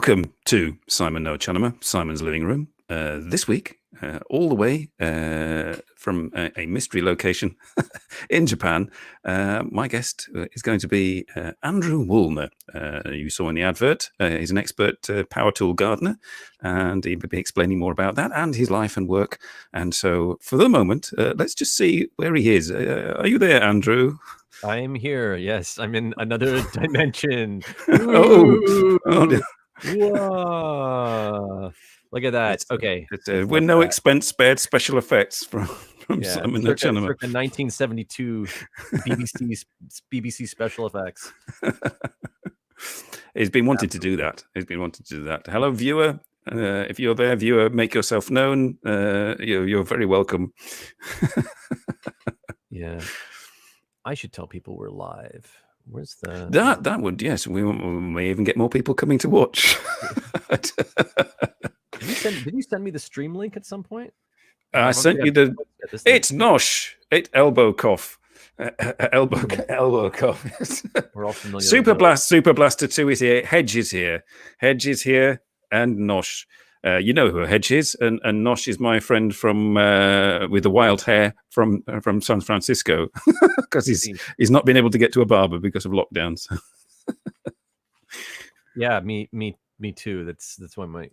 Welcome to Simon NoChaNoMa, Simon's Living Room. This week, all the way from a mystery location in Japan, my guest is going to be Andrew Woolner. You saw in the advert, he's an expert power tool gardener, and he will be explaining more about that and his life and work. And so, for the moment, let's just see where he is. Are you there, Andrew? I'm here. Yes, I'm in another dimension. Oh, dear. Whoa. Look at that. Okay. With no expense spared special effects from Simon NoChaNoMa. 1972 BBC special effects. He's been wanting to do that. Hello, viewer. If you're there, viewer, make yourself known. You're very welcome. Yeah. I should tell people we're live. Where's the... That would, yes. We may even get more people coming to watch. Did you send me the stream link at some point? I sent you the... It's Nosh. It's elbow cough. Elbow cough. We're all familiar. Super Blaster 2 is here. Hedge is here. And Nosh. You know who Hedge is, and Nosh is my friend from with the wild hair from San Francisco, because he's not been able to get to a barber because of lockdowns. Yeah, me too. That's why my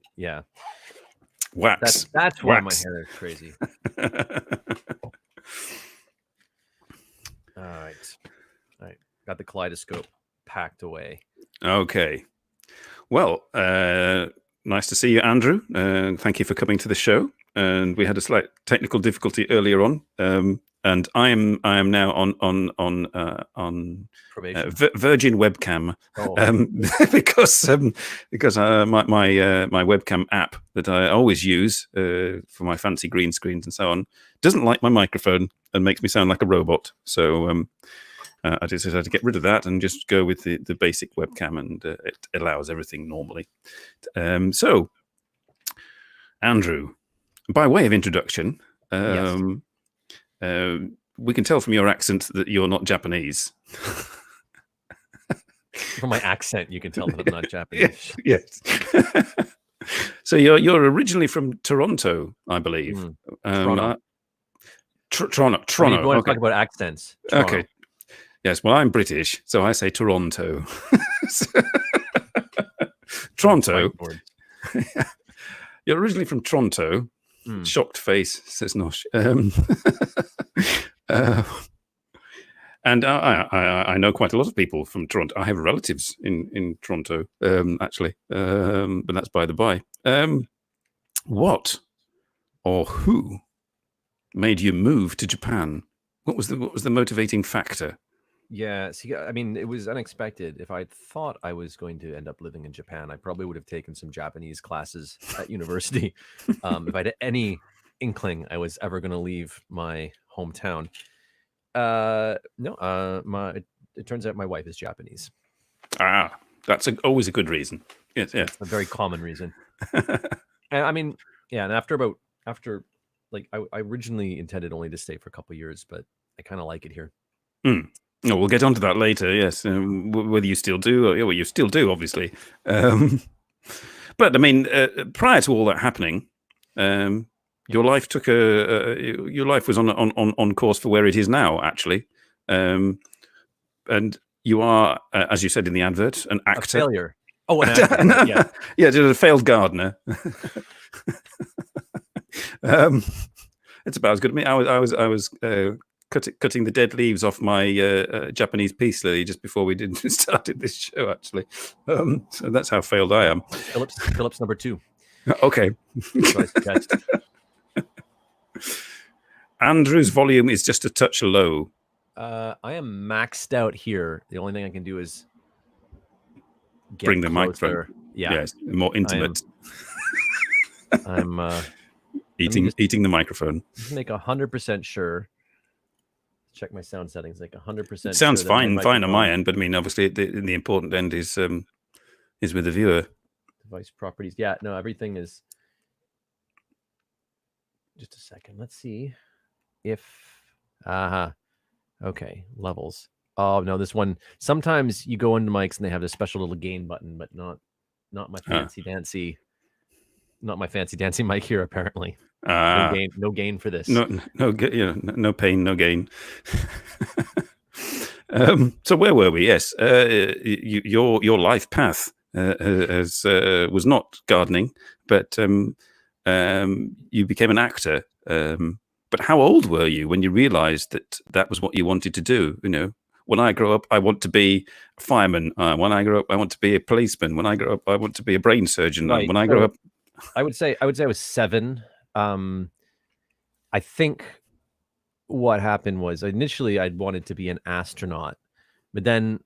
wax. That's why my hair is crazy. All right. Got the kaleidoscope packed away. Okay. Well. Nice to see you, Andrew. Thank you for coming to the show. And we had a slight technical difficulty earlier on, and I am now on Virgin webcam, because my webcam app that I always use for my fancy green screens and so on doesn't like my microphone and makes me sound like a robot. So I decided to get rid of that and just go with the basic webcam, and it allows everything normally. So, Andrew, by way of introduction, yes. We can tell from your accent that you're not Japanese. From my accent, you can tell that I'm not Japanese. Yes. So you're originally from Toronto, I believe. Toronto. Toronto. You want to talk about accents? Toronto. Okay. Yes, well, I'm British, so I say Toronto. Toronto. You're originally from Toronto. Shocked face, says Nosh. And I know quite a lot of people from Toronto. I have relatives in Toronto, actually, but that's by the by. What or who made you move to Japan? What was the motivating factor? Yeah, see, I mean, it was unexpected. If I thought I was going to end up living in Japan, I probably would have taken some Japanese classes at university. If I had any inkling I was ever going to leave my hometown. No, it turns out my wife is Japanese. Ah, that's always a good reason. Yes, yeah. A very common reason. And I mean, yeah, and after I originally intended only to stay for a couple of years, but I kind of like it here. No, we'll get onto that later. Yes, whether you still do, well, you still do, obviously. But I mean, prior to all that happening, your life took your life was on course for where it is now, actually. And you are, as you said in the advert, an actor. A failure. Oh, an actor. Yeah, yeah, just a failed gardener. It's about as good. I mean, I was. Cutting the dead leaves off my Japanese peace lily just before we started this show, actually. So that's how failed I am. Phillips number 2. Okay. Andrew's volume is just a touch low. I am maxed out here. The only thing I can do is bring the microphone. Yeah, yes, more intimate. I'm eating the microphone. Just make 100% sure. Check my sound settings, like 100%. It sounds fine on my end, but I mean, obviously, the important end is with the viewer. Device properties. Yeah, no, everything is. Just a second. Let's see if. Okay, levels. Oh no, this one. Sometimes you go into mics and they have this special little gain button, but not not my fancy dancy mic here. Apparently, no gain for this. No pain, no gain. So where were we? Yes, your life path was not gardening, but you became an actor. But how old were you when you realized that was what you wanted to do? When I grow up, I want to be a fireman. When I grow up, I want to be a policeman. When I grow up, I want to be a brain surgeon. Right. When I grow up, I would say I was 7. I think what happened was initially I'd wanted to be an astronaut, but then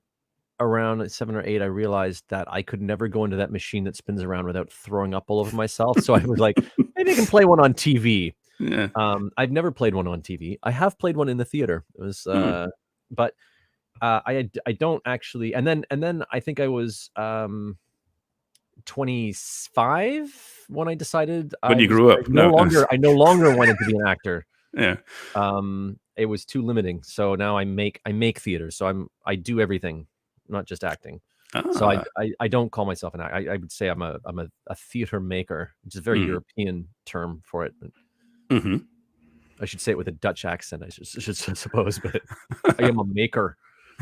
around 7 or 8, I realized that I could never go into that machine that spins around without throwing up all over myself. So I was like, maybe I can play one on TV. Yeah. I've never played one on TV. I have played one in the theater. It was, but I don't actually. And then I think I was 25 when I decided when you grew up. I no longer wanted to be an actor. Yeah. It was too limiting. So now I make theater. So I do everything, not just acting. So I don't call myself an actor. I would say I'm a theater maker, which is a very European term for it. Mm-hmm. I should say it with a Dutch accent, I should suppose, but I am a maker.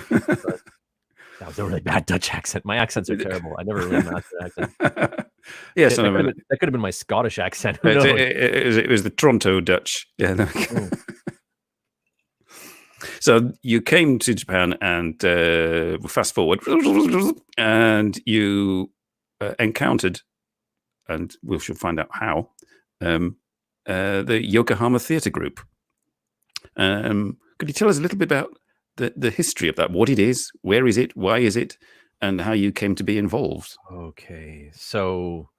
But that was a really bad Dutch accent. My accents are terrible. I never really mastered accent. Yes, that could have been my Scottish accent. It was the Toronto Dutch. Yeah. No. So you came to Japan, and fast forward, and you encountered, and we should find out how, the Yokohama Theatre Group. Could you tell us a little bit about the history of that? What it is, where is it, why is it, and how you came to be involved? Okay, so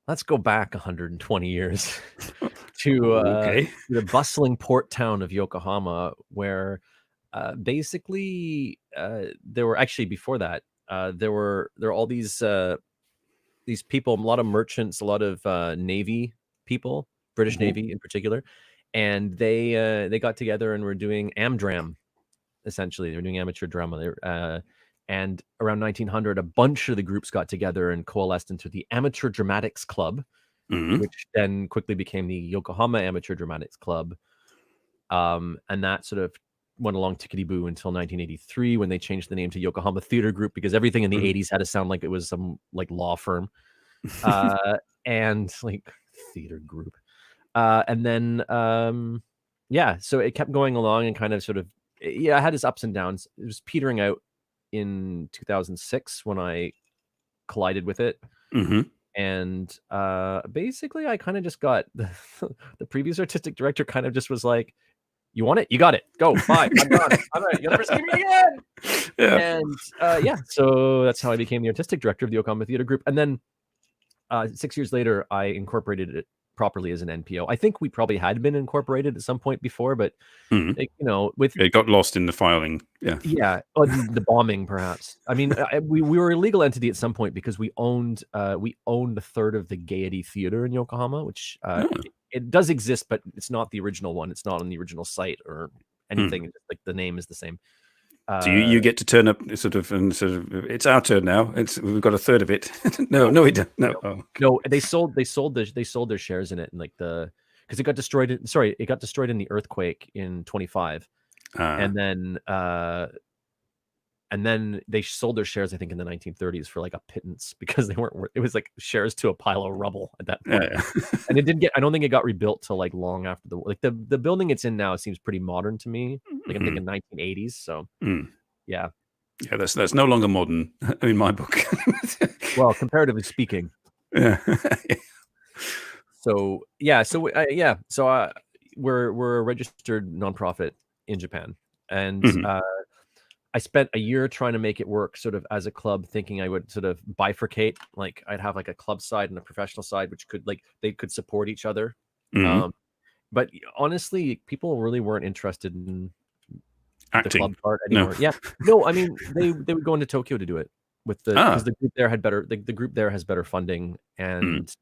let's go back 120 years to the bustling port town of Yokohama, where basically there were actually before that there were all these people, a lot of merchants, a lot of Navy people, British Navy in particular, and they got together and were doing Amdram. Essentially, they were doing amateur drama. And around 1900, a bunch of the groups got together and coalesced into the Amateur Dramatics Club, which then quickly became the Yokohama Amateur Dramatics Club. And that sort of went along tickety-boo until 1983, when they changed the name to Yokohama Theatre Group, because everything in the 80s had to sound like it was some like law firm. And like theater group. And then, so it kept going along and kind of sort of, I had its ups and downs. It was petering out in 2006 when I collided with it. And basically I kind of just got the previous artistic director kind of just was like, you want it? You got it. Go. Bye. I'm gone. I'm right. You'll never see me again. Yeah. And so that's how I became the artistic director of the Yokohama Theatre Group. And then 6 years later, I incorporated it properly as an NPO. I think we probably had been incorporated at some point before, but it got lost in the filing. The bombing perhaps. I mean, we were a legal entity at some point because we owned a third of the Gaiety Theater in Yokohama, which it does exist, but it's not the original one. It's not on the original site or anything. Like the name is the same. So you get to turn up and it's our turn now. We've got a third of it. No, we don't. No. They sold their shares in it, and because it got destroyed. It got destroyed in the earthquake in 25, and then they sold their shares, I think, in the 1930s for like a pittance, because they weren't worth. It was like shares to a pile of rubble at that point. And it didn't get. I don't think it got rebuilt till like long after the building it's in now seems pretty modern to me. Like I'm thinking 1980s. So yeah, that's no longer modern in my book. Well, comparatively speaking. Yeah. So we're a registered nonprofit in Japan, and I spent a year trying to make it work sort of as a club, thinking I would sort of bifurcate. Like I'd have like a club side and a professional side, which they could support each other. But honestly, people really weren't interested in acting. The club part anymore. No, I mean they would go into Tokyo to do it because the group there had better. The group there has better funding and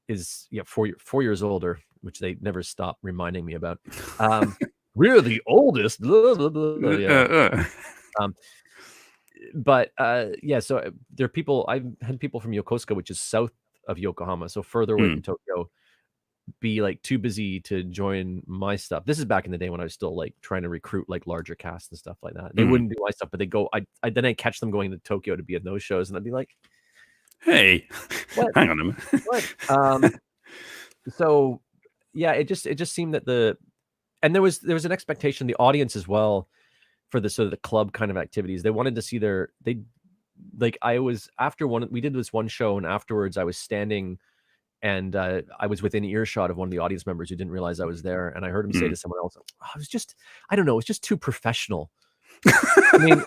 is 4 years older, which they never stop reminding me about. We're the oldest. Blah, blah, blah. Yeah. but yeah, so there are people. I've had people from Yokosuka, which is south of Yokohama, so further away from Tokyo, be like too busy to join my stuff. This is back in the day when I was still like trying to recruit like larger casts and stuff like that. They wouldn't do my stuff, but they go. Then I catch them going to Tokyo to be at those shows, and I'd be like, "Hey, what? hang on a minute." What? So yeah, it just seemed that and there was an expectation, the audience as well, for the sort of the club kind of activities. They wanted to see I was after we did this one show, and afterwards I was standing. And I was within earshot of one of the audience members who didn't realize I was there. And I heard him say to someone else, I don't know, it's just too professional. I mean,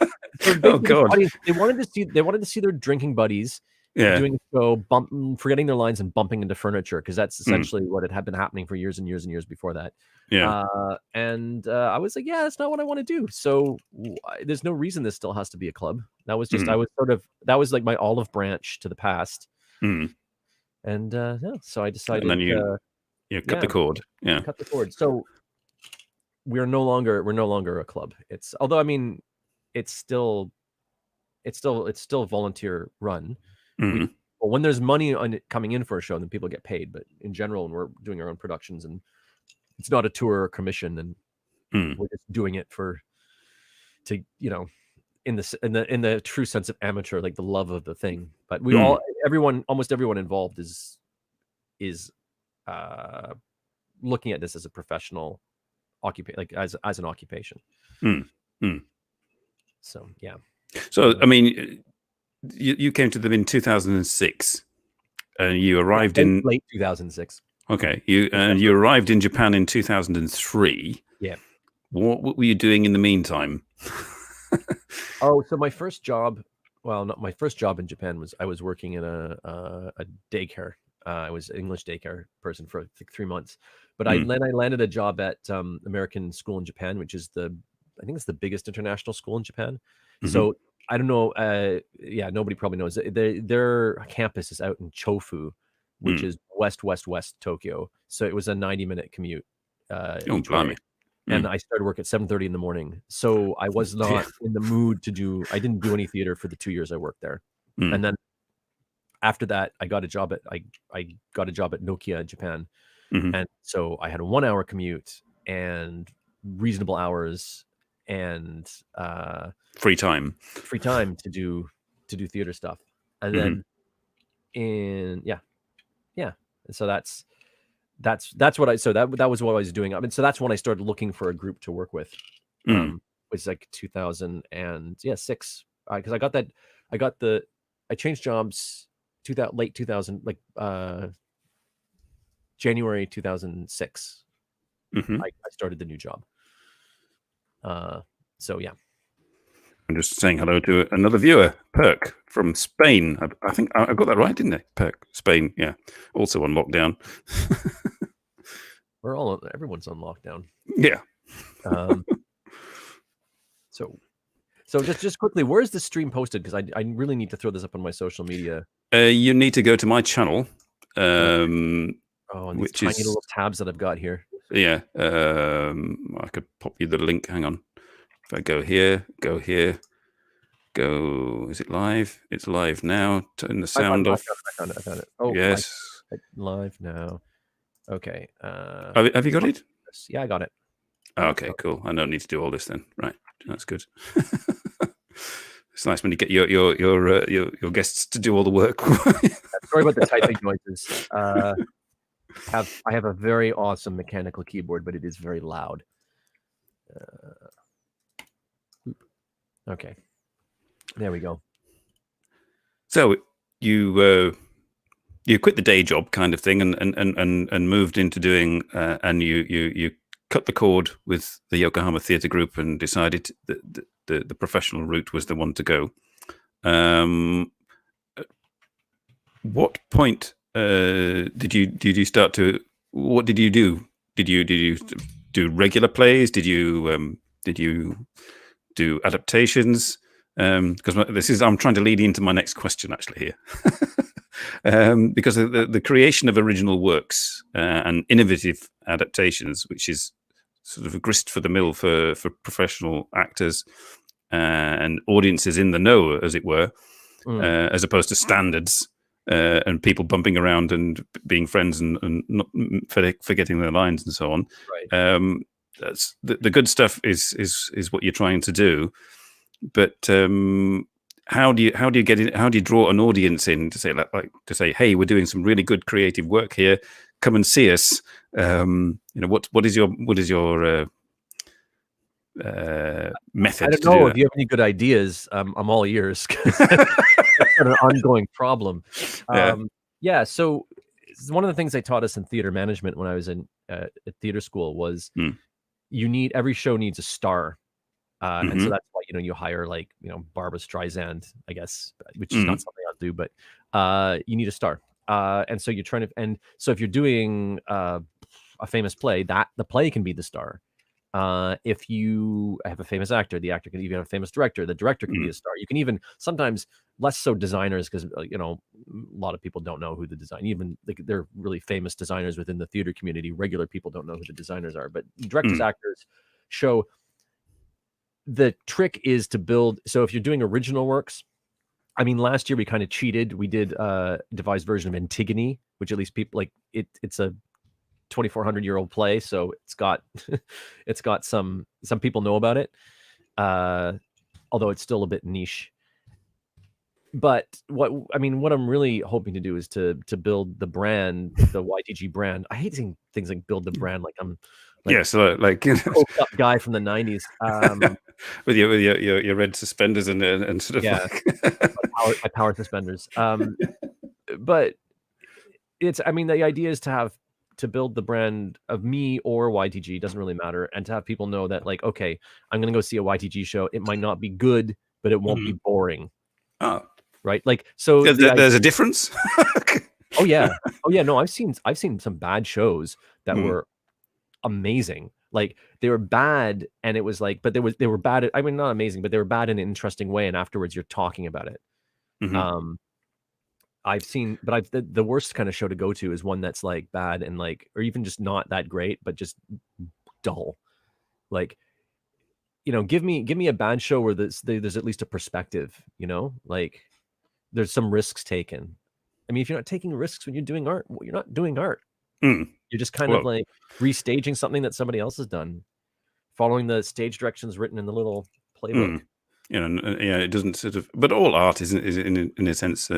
oh God. They wanted to see their drinking buddies doing a show, forgetting their lines and bumping into furniture, because that's essentially what had been happening for years and years and years before that. Yeah. I was like, yeah, that's not what I want to do. So there's no reason this still has to be a club. That was just, that was like my olive branch to the past. And so I decided. And then you cut the cord. Yeah, cut the cord. So we're no longer a club. Although I mean, it's still volunteer run. But when there's money coming in for a show, then people get paid. But in general, when we're doing our own productions, and it's not a tour or commission, and we're just doing it in the true sense of amateur, like the love of the thing. But almost everyone involved is looking at this as a professional occupation, like as an occupation. So yeah. So I mean, you came to them in 2006, and you arrived in late 2006. Okay, you arrived in Japan in 2003. Yeah. What were you doing in the meantime? Oh, so my first job, not my first job in Japan, was I was working in a daycare. I was an English daycare person for like 3 months, but then I landed a job at American School in Japan, which is I think it's the biggest international school in Japan. So I don't know. Nobody probably knows. Their campus is out in Chofu, which is west Tokyo. So it was a 90-minute commute. Each way. And I started work at 7:30 in the morning. So I was not in the mood I didn't do any theater for the 2 years I worked there. And then after that, I got a job at Nokia in Japan. And so I had a 1-hour commute and reasonable hours and free time to do theater stuff. And then and so that's what that was what I was doing. I mean, so that's when I started looking for a group to work with. Which is like 2006. Because I changed jobs late 2000, like January 2006. I started the new job. So yeah. I'm just saying hello to another viewer, Perk from Spain. I think I got that right, didn't I? Perk, Spain, yeah. Also on lockdown. Everyone's on lockdown. Yeah. So just quickly, where is this stream posted? Because I really need to throw this up on my social media. You need to go to my channel. And these tiny little tabs that I've got here. Yeah. I could pop you the link. Hang on. If I go here, is it live? It's live now. Turn the sound off. I found it. Oh, yes. Live now. Okay. Have you got it? Yeah, I got it. Okay, cool. I don't need to do all this then. Right. That's good. It's nice when you get your guests to do all the work. Sorry about the typing noises. I have a very awesome mechanical keyboard, but it is very loud. Okay, there we go. So you quit the day job kind of thing and moved into doing and you cut the cord with the Yokohama Theatre Group and decided that the professional route was the one to go. What point did you start to? What did you do? Did you do regular plays? Did you do adaptations? Because I'm trying to lead into my next question actually here. Because the creation of original works and innovative adaptations, which is sort of a grist for the mill for professional actors, and audiences in the know, as it were, Mm. as opposed to standards and people bumping around and being friends and not forgetting their lines and so on. Right. That's the good stuff is what you're trying to do, but how do you get in? How do you draw an audience in to say like to say, hey, we're doing some really good creative work here. Come and see us. What is your method? I don't to know do if that? you have any good ideas. I'm all ears. That's an ongoing problem. Yeah. So one of the things they taught us in theater management when I was in at theater school was every show needs a star. And so that's why, you hire like, Barbra Streisand, I guess, which is not something I'll do, but you need a star. And so you're trying to, and so if you're doing a famous play, that the play can be the star. If you have a famous actor, the actor can even have a famous director. The director can be a star. You can even sometimes less so designers, because a lot of people don't know who the design. Even they're really famous designers within the theater community. Regular people don't know who the designers are, but directors, actors, show. The trick is to build. So if you're doing original works, I mean, last year we kind of cheated. We did a devised version of Antigone, which at least people like it. It's a 2,400-year-old play, so it's got some people know about it, although it's still a bit niche. But what I'm really hoping to do is to build the brand, the YTG brand. I hate saying things like build the brand, like I'm like coked up guy from the 90s. with your red suspenders and sort of my power suspenders. But it's the idea is to build the brand of me or YTG, doesn't really matter, and to have people know that, like, okay, I'm gonna go see a YTG show. It might not be good, but it won't be boring. Oh, right. Like, so there's a difference. Oh yeah. No, I've seen some bad shows that were amazing. Like, they were bad, and it was like, but they were bad. Not amazing, but they were bad in an interesting way. And afterwards, you're talking about it. I've seen, but the worst kind of show to go to is one that's like bad and like, or even just not that great, but just dull. Like, give me a bad show where there's at least a perspective, like there's some risks taken. If you're not taking risks when you're doing art, you're not doing art. You're just kind of like restaging something that somebody else has done, following the stage directions written in the little playbook. It doesn't sort of, but all art is in a sense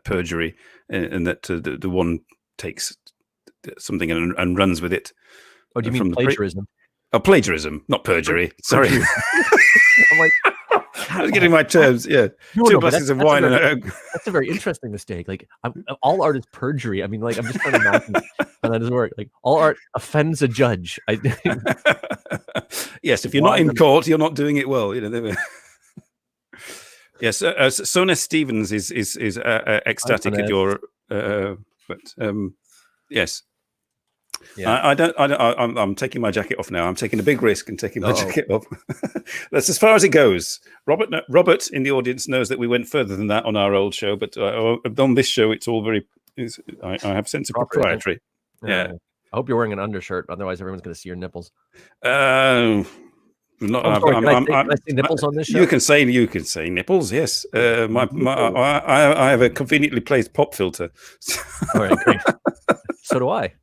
perjury, and that the one takes something and runs with it. Oh, do you mean plagiarism? Plagiarism, not perjury. Sorry. I'm like, I was getting my terms. Yeah, two glasses of wine that's a very interesting mistake. Like, all art is perjury. I'm just trying to imagine how that does work. Like, all art offends a judge. Yes, if you're not in court, you're not doing it well. Yes, Soness Stevens is ecstatic at your, but yes. Yeah. I'm taking my jacket off now. I'm taking a big risk and taking my jacket off. That's as far as it goes. Robert in the audience knows that we went further than that on our old show, but on this show, it's all very. I have a sense of proprietary. Yeah. I hope you're wearing an undershirt, otherwise everyone's going to see your nipples. Can I say nipples on this show? You can say nipples. Yes. I have a conveniently placed pop filter. All right, great. So do I.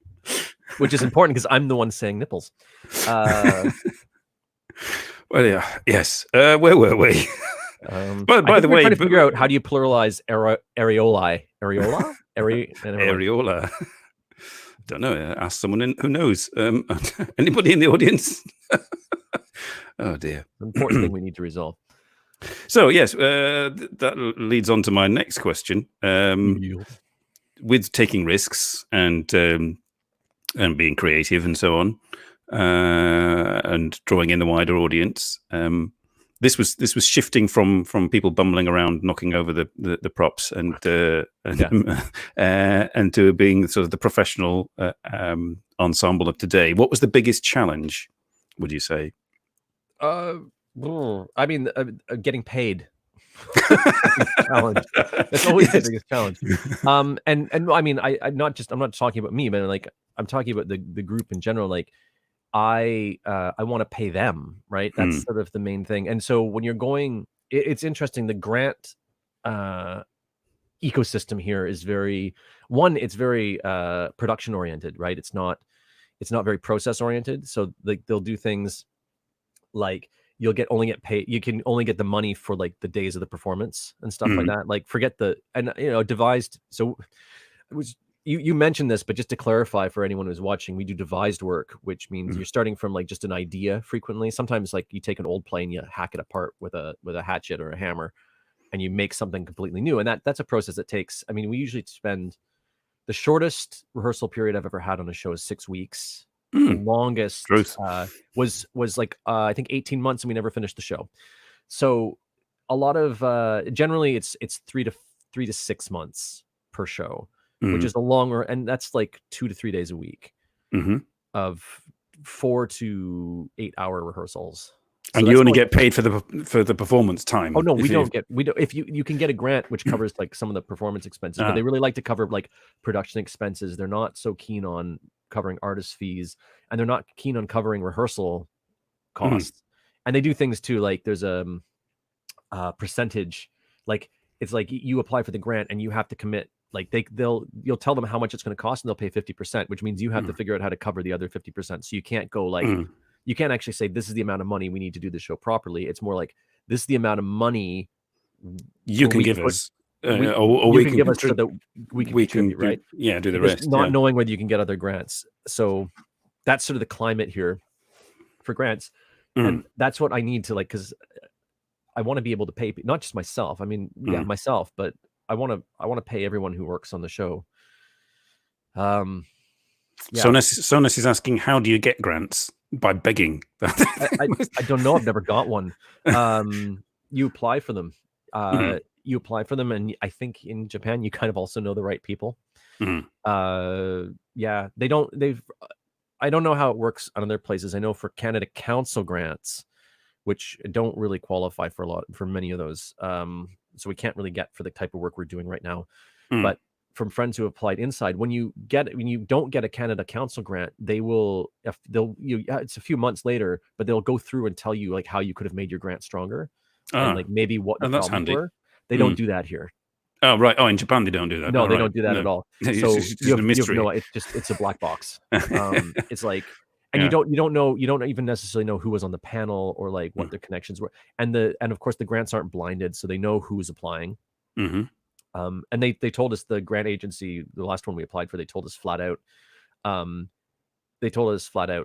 Which is important because I'm the one saying nipples. Well, yeah, yes. Where were we? By the way, trying to figure out how do you pluralize areolae? Areola? Areola. Don't know. Ask someone who knows. Anybody in the audience? Oh dear. Important thing we need to resolve. So yes, that leads on to my next question. With taking risks and being creative and so on, and drawing in the wider audience, this was shifting from people bumbling around, knocking over the props, and to being sort of the professional ensemble of today. What was the biggest challenge, would you say? Getting paid. Challenge. That's always the biggest challenge. I'm not talking about me, but like I'm talking about the group in general. Like, I want to pay them, right? That's sort of the main thing. And so when you're going, it's interesting. The grant ecosystem here is it's very production oriented, right? It's not very process oriented. So like they'll do things like you can only get the money for like the days of the performance and stuff like that. Like forget devised. So it was you mentioned this, but just to clarify for anyone who's watching, we do devised work, which means you're starting from like just an idea frequently. Sometimes like you take an old plane, you hack it apart with a hatchet or a hammer, and you make something completely new. And that's a process that takes, I mean, we usually spend, the shortest rehearsal period I've ever had on a show is 6 weeks. The longest was like I think 18 months, and we never finished the show. So a lot of generally it's 3 to 6 months per show, which is a longer, and that's like 2 to 3 days a week of 4 to 8 hour rehearsals. So and you only get paid for the performance time. Oh no, we don't. If you can get a grant which covers like some of the performance expenses, but they really like to cover like production expenses. They're not so keen on covering artist fees, and they're not keen on covering rehearsal costs. And they do things too, like there's a percentage, like it's like you apply for the grant and you have to commit, like you'll tell them how much it's going to cost and they'll pay 50%, which means you have to figure out how to cover the other 50%. So you can't go like you can't actually say this is the amount of money we need to do the show properly. It's more like this is the amount of money you can give us, or we can give us so that we can contribute, right? Do the rest. Not knowing whether you can get other grants. So that's sort of the climate here for grants. And that's what I need to, like, because I want to be able to pay not just myself. I mean, myself, but I want to pay everyone who works on the show. Sonus is asking, how do you get grants? By begging. I don't know. I've never got one. You apply for them. You apply for them, and I think in Japan you kind of also know the right people. I don't know how it works on other places. I know for Canada Council grants, which don't really qualify for many of those. So we can't really get for the type of work we're doing right now. But from friends who applied inside, when you don't get a Canada Council grant, it's a few months later, but they'll go through and tell you like how you could have made your grant stronger and like maybe what the problems were. They don't do that here. Oh, right. Oh, in Japan they don't do that. No, they don't do that at all. So it's a mystery. It's a black box. It's like, and you don't even necessarily know who was on the panel or like what their connections were. And of course the grants aren't blinded, so they know who's applying. And they told us, the grant agency, the last one we applied for, they told us flat out,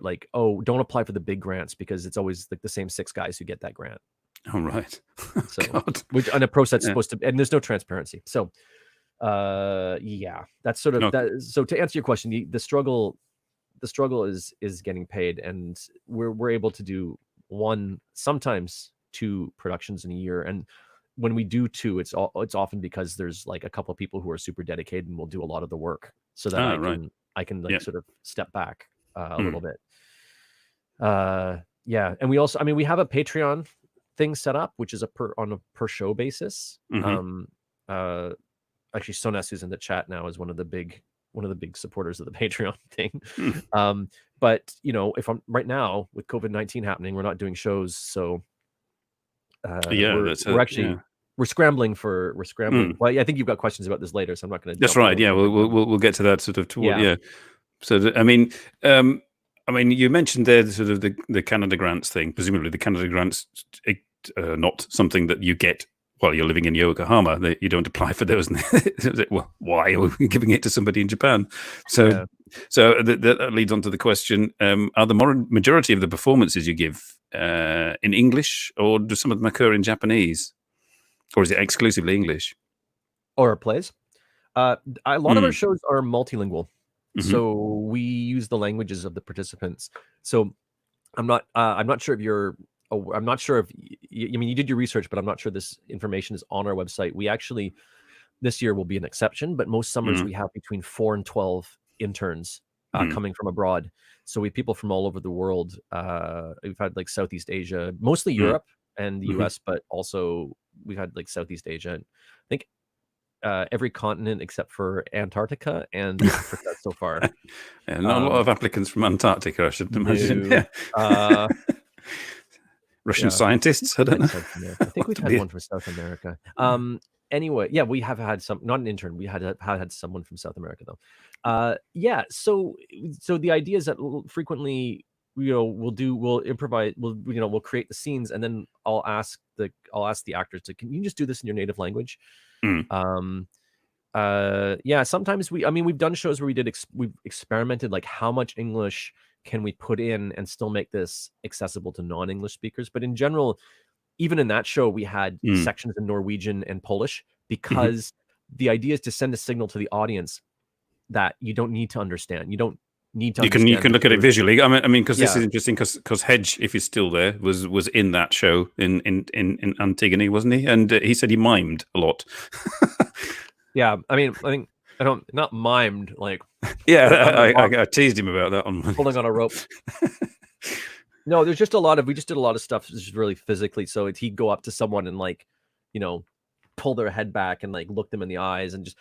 like, oh, don't apply for the big grants because it's always like the same 6 guys who get that grant. Oh, right. So, which on a process supposed to, and there's no transparency. So, that's sort of that. So to answer your question, the struggle is getting paid, and we're able to do sometimes 2 productions in a year. And when we do 2, it's often because there's like a couple of people who are super dedicated and will do a lot of the work, so that I can like sort of step back a little bit. And we also, I mean, we have a Patreon thing set up, which is on a per show basis. Actually, Sones, who's in the chat now, is one of the big supporters of the Patreon thing. But if I'm right now with COVID-19 happening, we're not doing shows, so we're scrambling. Well, I think you've got questions about this later, so I'm not going to. That's right. Yeah, we'll get to that sort of toward. Yeah. So I mean, you mentioned there sort of the Canada grants thing. Presumably, the Canada grants not something that you get while you're living in Yokohama. You don't apply for those. Well, why are we giving it to somebody in Japan? So that leads on to the question: are the majority of the performances you give in English, or do some of them occur in Japanese, or is it exclusively English? Or plays? A lot of our shows are multilingual. So we use the languages of the participants. So I'm not sure if you're. I'm not sure if you did your research, but I'm not sure this information is on our website. We actually, this year will be an exception, but most summers we have between 4 and 12 interns coming from abroad. So we have people from all over the world. We've had like Southeast Asia, mostly Europe and the US, but also we've had like Southeast Asia. I think every continent except for Antarctica and Africa so far. Yeah, not a lot of applicants from Antarctica, I should imagine. No. Yeah. Russian Yeah. scientists, I don't know. South America. I think we've had one from South America. Anyway, yeah, we have had some, not an intern. We had someone from South America though. Yeah. So the idea is that frequently, we'll improvise, we'll create the scenes, and then I'll ask the actors to, can you just do this in your native language? Yeah, sometimes we've done shows where we've experimented, like how much English can we put in and still make this accessible to non-English speakers. But in general, even in that show, we had sections in Norwegian and Polish, because the idea is to send a signal to the audience that you don't need to understand. You don't need to understand. You can look at it visually. I mean, because this is interesting, because Hedge, if he's still there, was in that show in Antigone, wasn't he? And he said he mimed a lot. Yeah, I think not mimed, like. Yeah, I teased him about that on pulling on a rope. No, we just did a lot of stuff just really physically. So he'd go up to someone and, like, pull their head back and, like, look them in the eyes, and just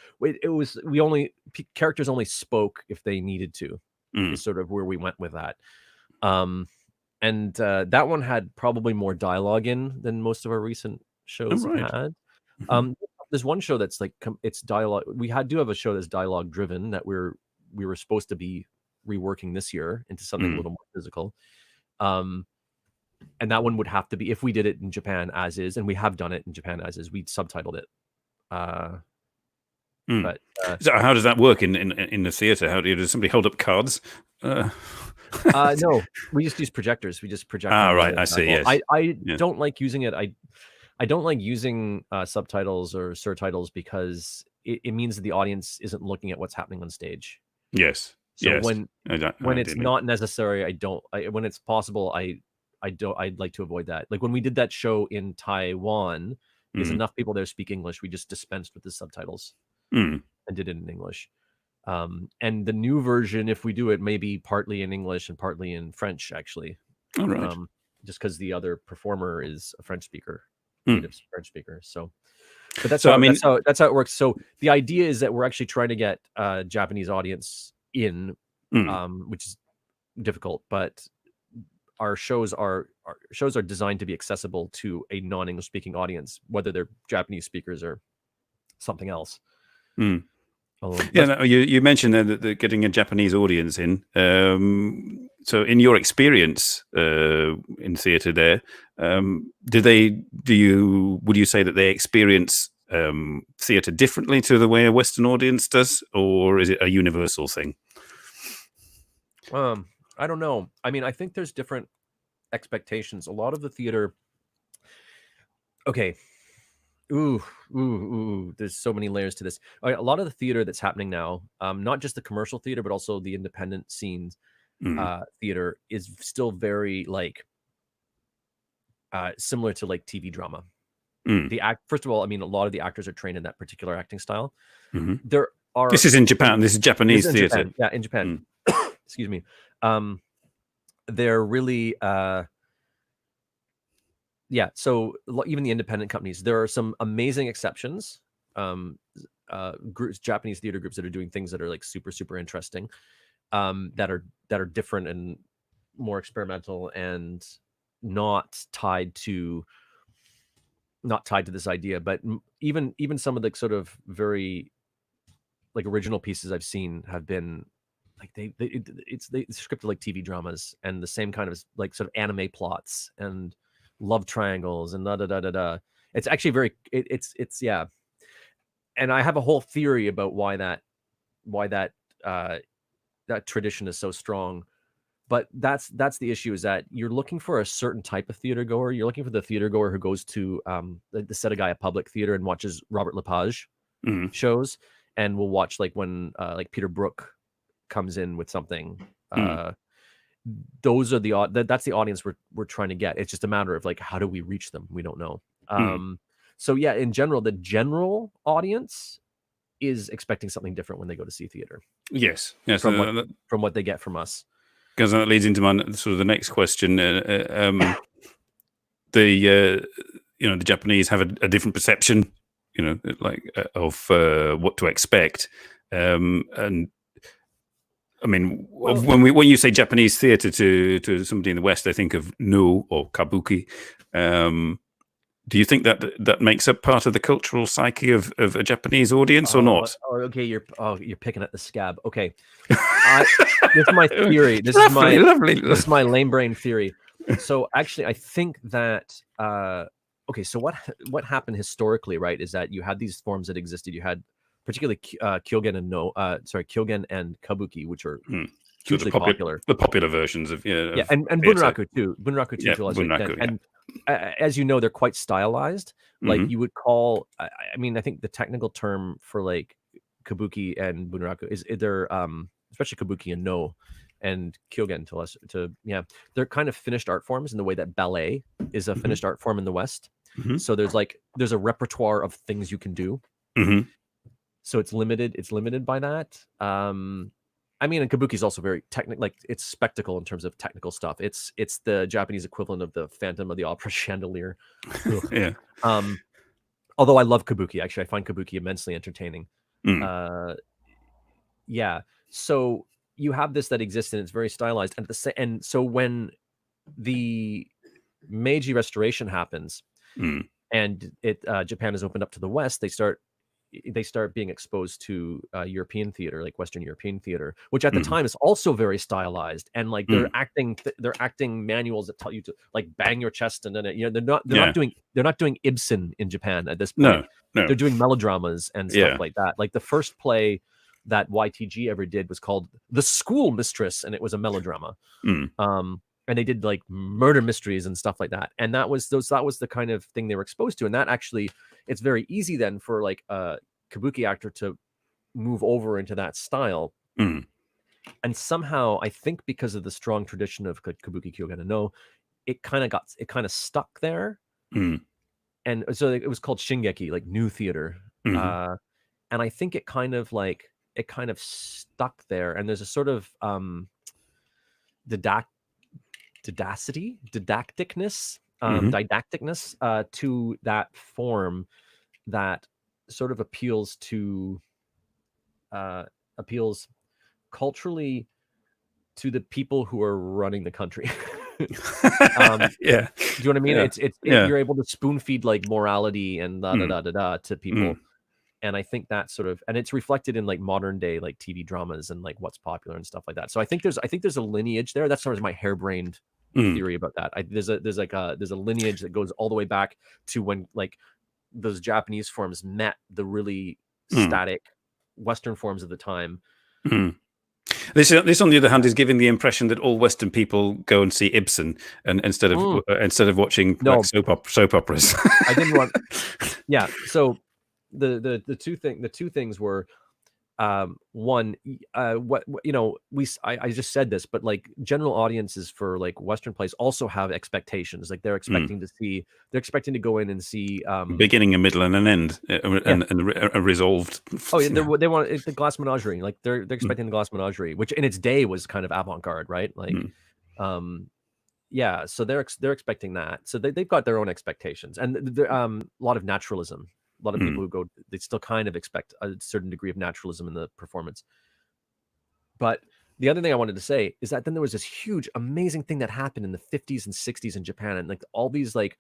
characters only spoke if they needed to. Is sort of where we went with that. And that one had probably more dialogue in than most of our recent shows had. There's one show that's like, it's dialogue. We do have a show that's dialogue driven that we were supposed to be reworking this year into something a little more physical. And that one would have to be, if we did it in Japan as is, and we have done it in Japan as is, we'd subtitled it. But so how does that work in the theater? How does somebody hold up cards? No, we just use projectors. We just project. Right, I see. Yes, I don't like using it. I don't like using subtitles or surtitles, because it means that the audience isn't looking at what's happening on stage. Yes. So yes. when it's not necessary, when it's possible, I'd like to avoid that. Like when we did that show in Taiwan, there's enough people there speak English, we just dispensed with the subtitles and did it in English. And the new version, if we do it, maybe partly in English and partly in French, actually. All right. Just because the other performer is a French speaker, native French speaker. So, but that's how it works. So the idea is that we're actually trying to get a Japanese audience in, which is difficult, but our shows are designed to be accessible to a non-English speaking audience, whether they're Japanese speakers or something else. You mentioned there that getting a Japanese audience in. So in your experience in theatre there, would you say that they experience theatre differently to the way a Western audience does, or is it a universal thing? I don't know. I mean, I think there's different expectations. A lot of the theater. Okay. There's so many layers to this. A lot of the theater that's happening now, not just the commercial theater, but also the independent scenes theater, is still very like similar to like TV drama. First of all, I mean, a lot of the actors are trained in that particular acting style. There are. This is in Japan. This is Japanese theater. Yeah, in Japan. Excuse me. They're really. Yeah, so even the independent companies, there are some amazing exceptions. Groups, Japanese theater groups that are doing things that are like super, super interesting, that are different and more experimental and not tied to this idea. But even some of the sort of very like original pieces I've seen have been like it's scripted like TV dramas, and the same kind of like sort of anime plots and love triangles and da. It's actually it's yeah. And I have a whole theory about why that tradition is so strong. But that's the issue, is that you're looking for a certain type of theater goer. You're looking for the theater goer who goes to the Setagaya Public Theater and watches Robert Lepage shows, and will watch like when like Peter Brook comes in with something. Those are that's the audience we're trying to get. It's just a matter of like, how do we reach them? We don't know. So yeah, in general, the general audience is expecting something different when they go to see theater. Yes. From what they get from us. Because that leads into my sort of the next question. The Japanese have a different perception of what to expect. And I mean, Well, when you say Japanese theater to somebody in the West, they think of No or Kabuki. Do you think that makes up part of the cultural psyche of a Japanese audience or not? Okay, you're picking at the scab. Okay, this is my theory. This is my lame brain theory. So actually, I think that okay. So what happened historically, right, is that you had these forms that existed. You had particularly Kyogen and Kabuki, which are hugely popular. The popular versions of and Bunraku too. Bunraku too, to a lesser extent. Yeah. And as you know, they're quite stylized. Like you would call, I mean, I think the technical term for like Kabuki and Bunraku is they're especially Kabuki and No and Kyogen they're kind of finished art forms in the way that ballet is a finished art form in the West. So there's a repertoire of things you can do. So it's limited. It's limited by that. I mean, and Kabuki is also very technical. Like it's spectacle in terms of technical stuff. It's the Japanese equivalent of the Phantom of the Opera chandelier. Yeah. Although I love Kabuki, actually, I find Kabuki immensely entertaining. Yeah. So you have this that exists and it's very stylized. And so when the Meiji Restoration happens, and Japan is opened up to the West, they start being exposed to European theater, like Western European theater, which at the time is also very stylized, and like they're acting manuals that tell you to like bang your chest, and then they're not doing Ibsen in Japan at this point. No. They're doing melodramas and stuff like that. Like the first play that YTG ever did was called The School Mistress, and it was a melodrama. And they did like murder mysteries and stuff like that. And that was the kind of thing they were exposed to. And that actually, it's very easy then for like a Kabuki actor to move over into that style. And somehow, I think because of the strong tradition of Kabuki Kyogen and No, it kind of stuck there. And so it was called Shingeki, like new theater. And I think it kind of stuck there. And there's a sort of didacticness to that form that sort of appeals culturally to the people who are running the country. Do you know what I mean? It's you're able to spoon feed like morality and to people. And I think that sort of, and it's reflected in like modern day like TV dramas and like what's popular and stuff like that. So I think there's a lineage there. That's sort of my harebrained theory about that. There's a lineage that goes all the way back to when like those Japanese forms met the really static Western forms of the time. This, on the other hand, is giving the impression that all Western people go and see Ibsen, and instead of watching like soap operas. I didn't want. Yeah. So the two things were. One, I just said this, but like general audiences for like Western plays also have expectations. Like they're expecting to go in and see beginning, a middle, and an end, and a resolved. Oh yeah, they want the glass menagerie. Like they're expecting the glass menagerie, which in its day was kind of avant-garde, right? Like, yeah. So they're expecting that. So they've got their own expectations, and a lot of naturalism. A lot of people who go, they still kind of expect a certain degree of naturalism in the performance. But the other thing I wanted to say is that then there was this huge, amazing thing that happened in the 50s and 60s in Japan. And like all these like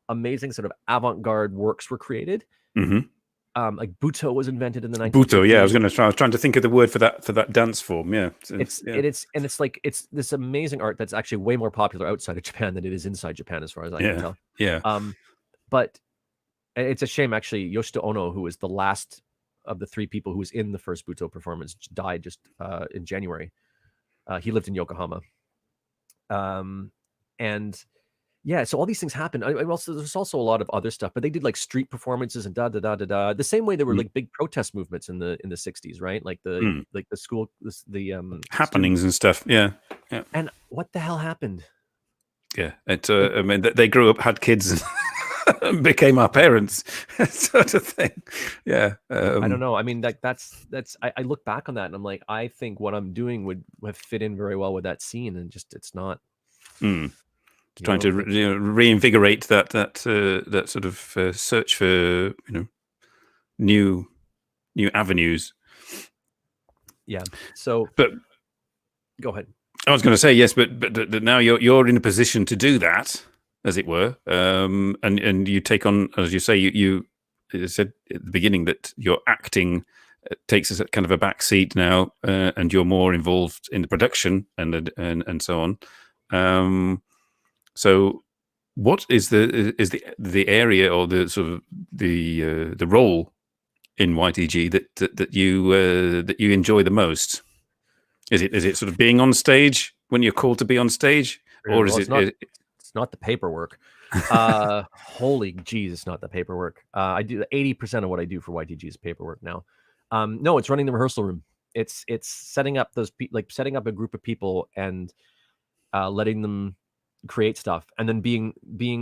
amazing sort of avant-garde works were created. Like Buto was invented in the 1950s. Buto, yeah. I was trying to think of the word for that dance form. Yeah. It's this amazing art that's actually way more popular outside of Japan than it is inside Japan, as far as I can tell. Yeah. But it's a shame, actually. Yoshito Ono, who was the last of the three people who was in the first Buto performance, died just in January. He lived in Yokohama. And yeah, so all these things happen. There's also a lot of other stuff, but they did like street performances and the same way there were like big protest movements in the 60s, right? Like the school, the happenings and stuff. Yeah. And what the hell happened? Yeah, I mean, they grew up, had kids. Became our parents, sort of thing. Yeah, I don't know. I mean, that's. I look back on that and I'm like, I think what I'm doing would have fit in very well with that scene, and just it's not. Trying to reinvigorate that sort of search for new avenues. Yeah. So, But go ahead. I was going to say yes, but now you're in a position to do that, as it were, and you take on, as you say, you said at the beginning that your acting takes us kind of a back seat now, and you're more involved in the production and so on. So, what is the area or the sort of the role in YTG that you enjoy the most? Is it sort of being on stage when you're called to be on stage, or is Well, it? it's not the paperwork. Holy jeez, it's not the paperwork. I do 80% of what I do for YTG is paperwork now. No, it's running the rehearsal room. It's setting up setting up a group of people and letting them create stuff, and then being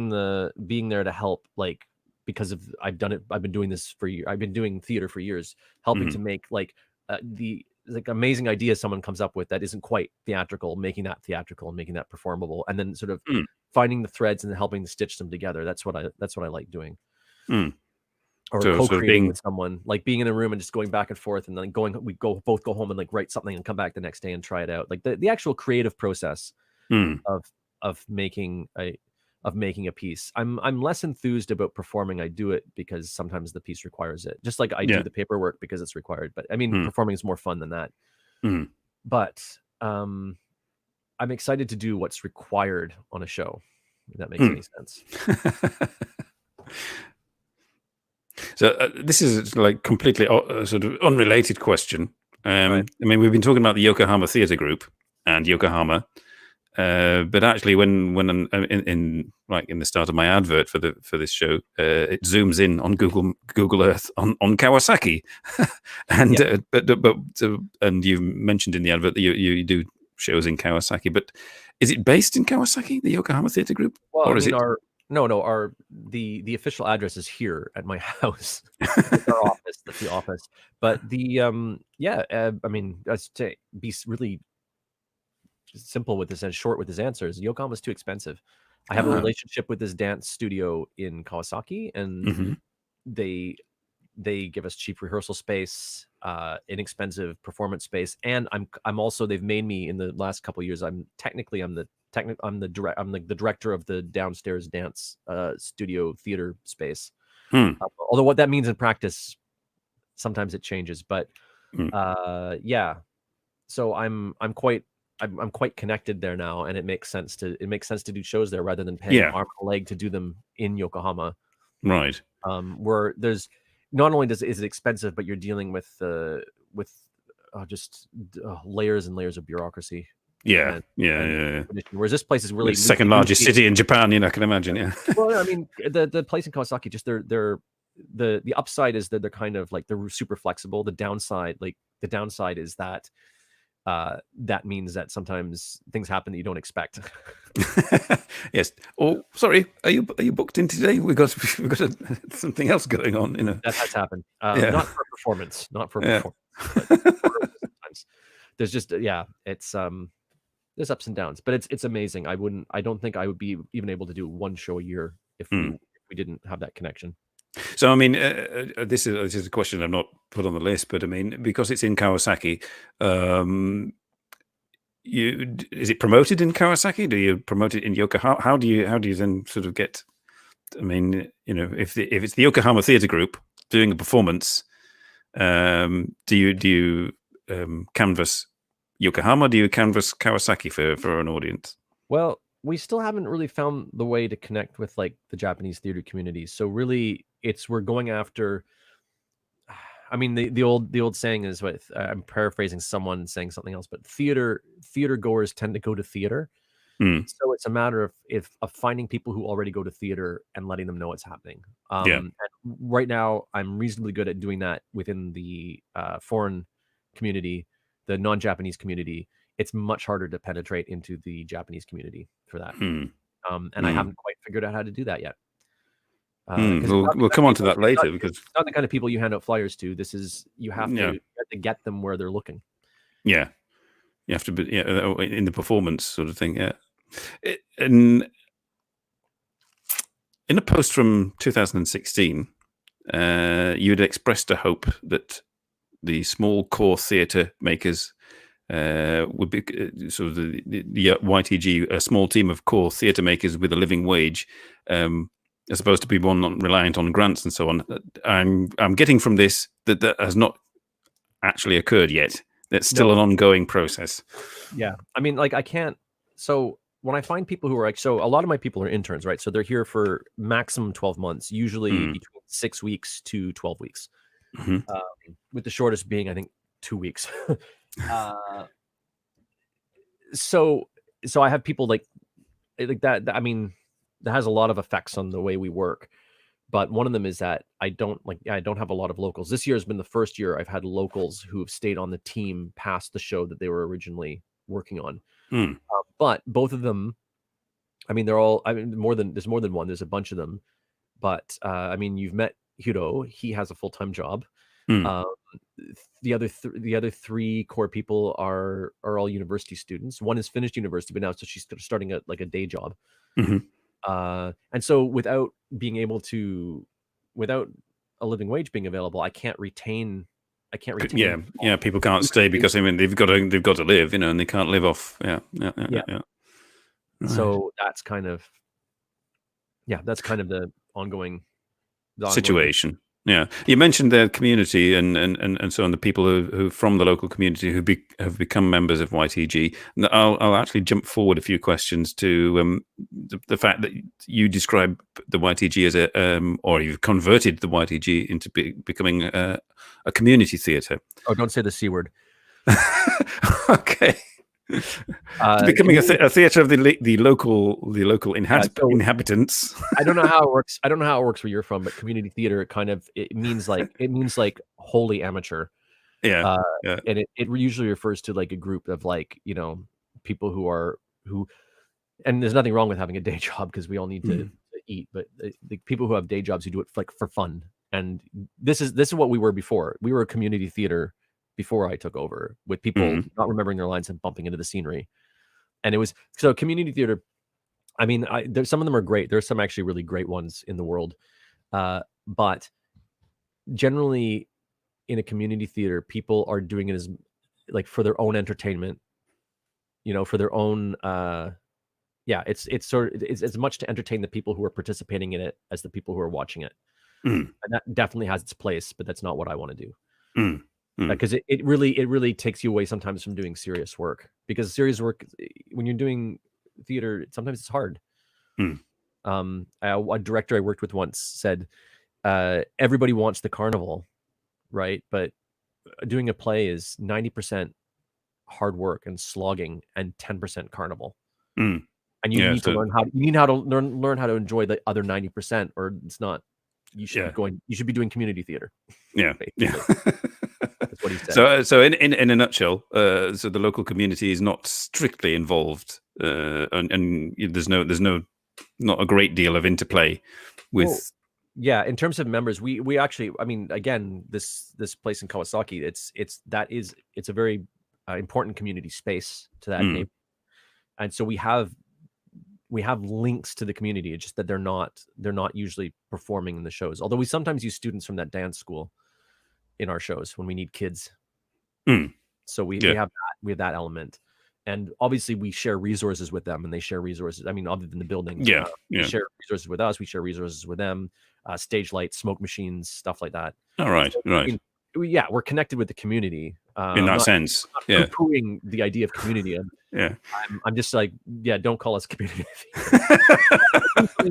there to help, like, because of I've been doing this for years. I've been doing theater for years, helping to make the amazing idea someone comes up with that isn't quite theatrical, making that theatrical and making that performable, and then sort of finding the threads and helping to stitch them together. That's what I like doing. Or So, co-creating with someone, like being in a room and just going back and forth, and then both go home and like write something and come back the next day and try it out. Like the actual creative process of making a piece. I'm less enthused about performing. I do it because sometimes the piece requires it. Just like I do the paperwork because it's required. But I mean, performing is more fun than that. But I'm excited to do what's required on a show, if that makes any sense. So this is like completely sort of unrelated question. Right. I mean, we've been talking about the Yokohama Theatre Group and Yokohama, but actually, when in the start of my advert for this show, it zooms in on Google Earth on Kawasaki, and and you mentioned in the advert that you do shows in Kawasaki, but is it based in Kawasaki, the Yokohama Theatre Group, Well, or I is mean, it? the official address is here at my house. It's our office. That's the office. But I mean, to be really simple with this and short with his answers, Yokohama's too expensive. I have a relationship with this dance studio in Kawasaki, and they give us cheap rehearsal space, inexpensive performance space, and I'm also, they've made me in the last couple of years. I'm the director of the downstairs dance studio theater space. Although what that means in practice, sometimes it changes. But yeah, so I'm quite connected there now, and it makes sense to do shows there rather than paying arm and a leg to do them in Yokohama. Right. Where there's not only is it expensive, but you're dealing with just layers and layers of bureaucracy. Yeah. Whereas this place is really the second largest city in Japan. I can imagine. Yeah. Well, I mean, the place in Kawasaki, just the upside is that they're kind of like, they're super flexible. The downside is that that means that sometimes things happen that you don't expect. Yes. Oh, sorry. Are you booked in today? We've got something else going on. That has happened. Not for performance. Not for performance. But sometimes there's just it's there's ups and downs, but it's amazing. I don't think I would be even able to do one show a year if we didn't have that connection. So, I mean, this is a question I've not put on the list, but I mean, because it's in Kawasaki, is it promoted in Kawasaki? Do you promote it in Yokohama? How do you then sort of get? I mean, if it's the Yokohama Theatre Group doing a performance, do you canvas Yokohama? Do you canvas Kawasaki for an audience? Well, we still haven't really found the way to connect with like the Japanese theater community. So really, we're going after. I mean, the old saying is, what I'm paraphrasing someone saying something else, but theater goers tend to go to theater. So it's a matter of finding people who already go to theater and letting them know what's happening. And right now, I'm reasonably good at doing that within the foreign community, the non-Japanese community. It's much harder to penetrate into the Japanese community for that. And I haven't quite figured out how to do that yet. We'll come on to that later, because it's not the kind of people you hand out flyers to. This is, you have to get them where they're looking. Yeah, you have to be in the performance sort of thing. Yeah, in a post from 2016, you'd expressed a hope that the small core theatre makers would be sort of the YTG, a small team of core theatre makers with a living wage, as opposed to be one not reliant on grants and so on. I'm getting from this that has not actually occurred yet. It's still an ongoing process. Yeah, I mean, like I can't. So when I find people who are like, so a lot of my people are interns, right? So they're here for maximum 12 months, usually between 6 weeks to 12 weeks, with the shortest being, I think, 2 weeks. So I have people like that. I mean, that has a lot of effects on the way we work. But one of them is that I don't have a lot of locals. This year has been the first year I've had locals who have stayed on the team past the show that they were originally working on. But both of them, I mean, they're all, I mean, there's more than one. There's a bunch of them. But I mean, you've met Hiro. He has a full-time job. The other three core people are all university students. One has finished university, but now so she's starting a day job. And so without a living wage being available, I can't retain. Yeah. People can't stay because I mean they've got to live, and they can't live off. Yeah. Right. So that's kind of the ongoing situation. Yeah, you mentioned the community and so on, the people who from the local community who have become members of YTG. I'll actually jump forward a few questions to the fact that you describe the YTG as or you've converted the YTG into becoming a community theatre. Oh, don't say the C word. Okay. Becoming a theatre of the local inhabitants. I don't know how it works. I don't know how it works where you're from, but community theater it means like wholly amateur. Yeah. And it usually refers to like a group of people who, and there's nothing wrong with having a day job because we all need to eat, but the people who have day jobs who do it for fun. And this is what we were before. We were a community theater before I took over, with people not remembering their lines and bumping into the scenery. And it was so community theater. I mean, there's some of them are great. There's some actually really great ones in the world. But generally in a community theater, people are doing it as like for their own entertainment, for their own, it's as much to entertain the people who are participating in it as the people who are watching it. And that definitely has its place, but that's not what I want to do. Because it really takes you away sometimes from doing serious work, because serious work, when you're doing theater, sometimes it's hard. A director I worked with once said, everybody wants the carnival, right? But doing a play is 90% hard work and slogging and 10% carnival. And you need to learn how to enjoy the other 90%, or it's not. You should be doing community theater. Yeah. That's what he said. So in a nutshell, so the local community is not strictly involved, and there's not a great deal of interplay with. In terms of members, we actually, I mean, again, this place in Kawasaki, it's a very important community space to that neighborhood. And so we have links to the community. It's just that they're not usually performing in the shows. Although we sometimes use students from that dance school in our shows when we need kids. So we have that element. And obviously we share resources with them, and they share resources. I mean, other than the building, we share resources with us. We share resources with them, stage lights, smoke machines, stuff like that. All right. So, right. I mean, we're connected with the community. In that sense. I'm not poo-pooing the idea of community. I'm just like, don't call us community.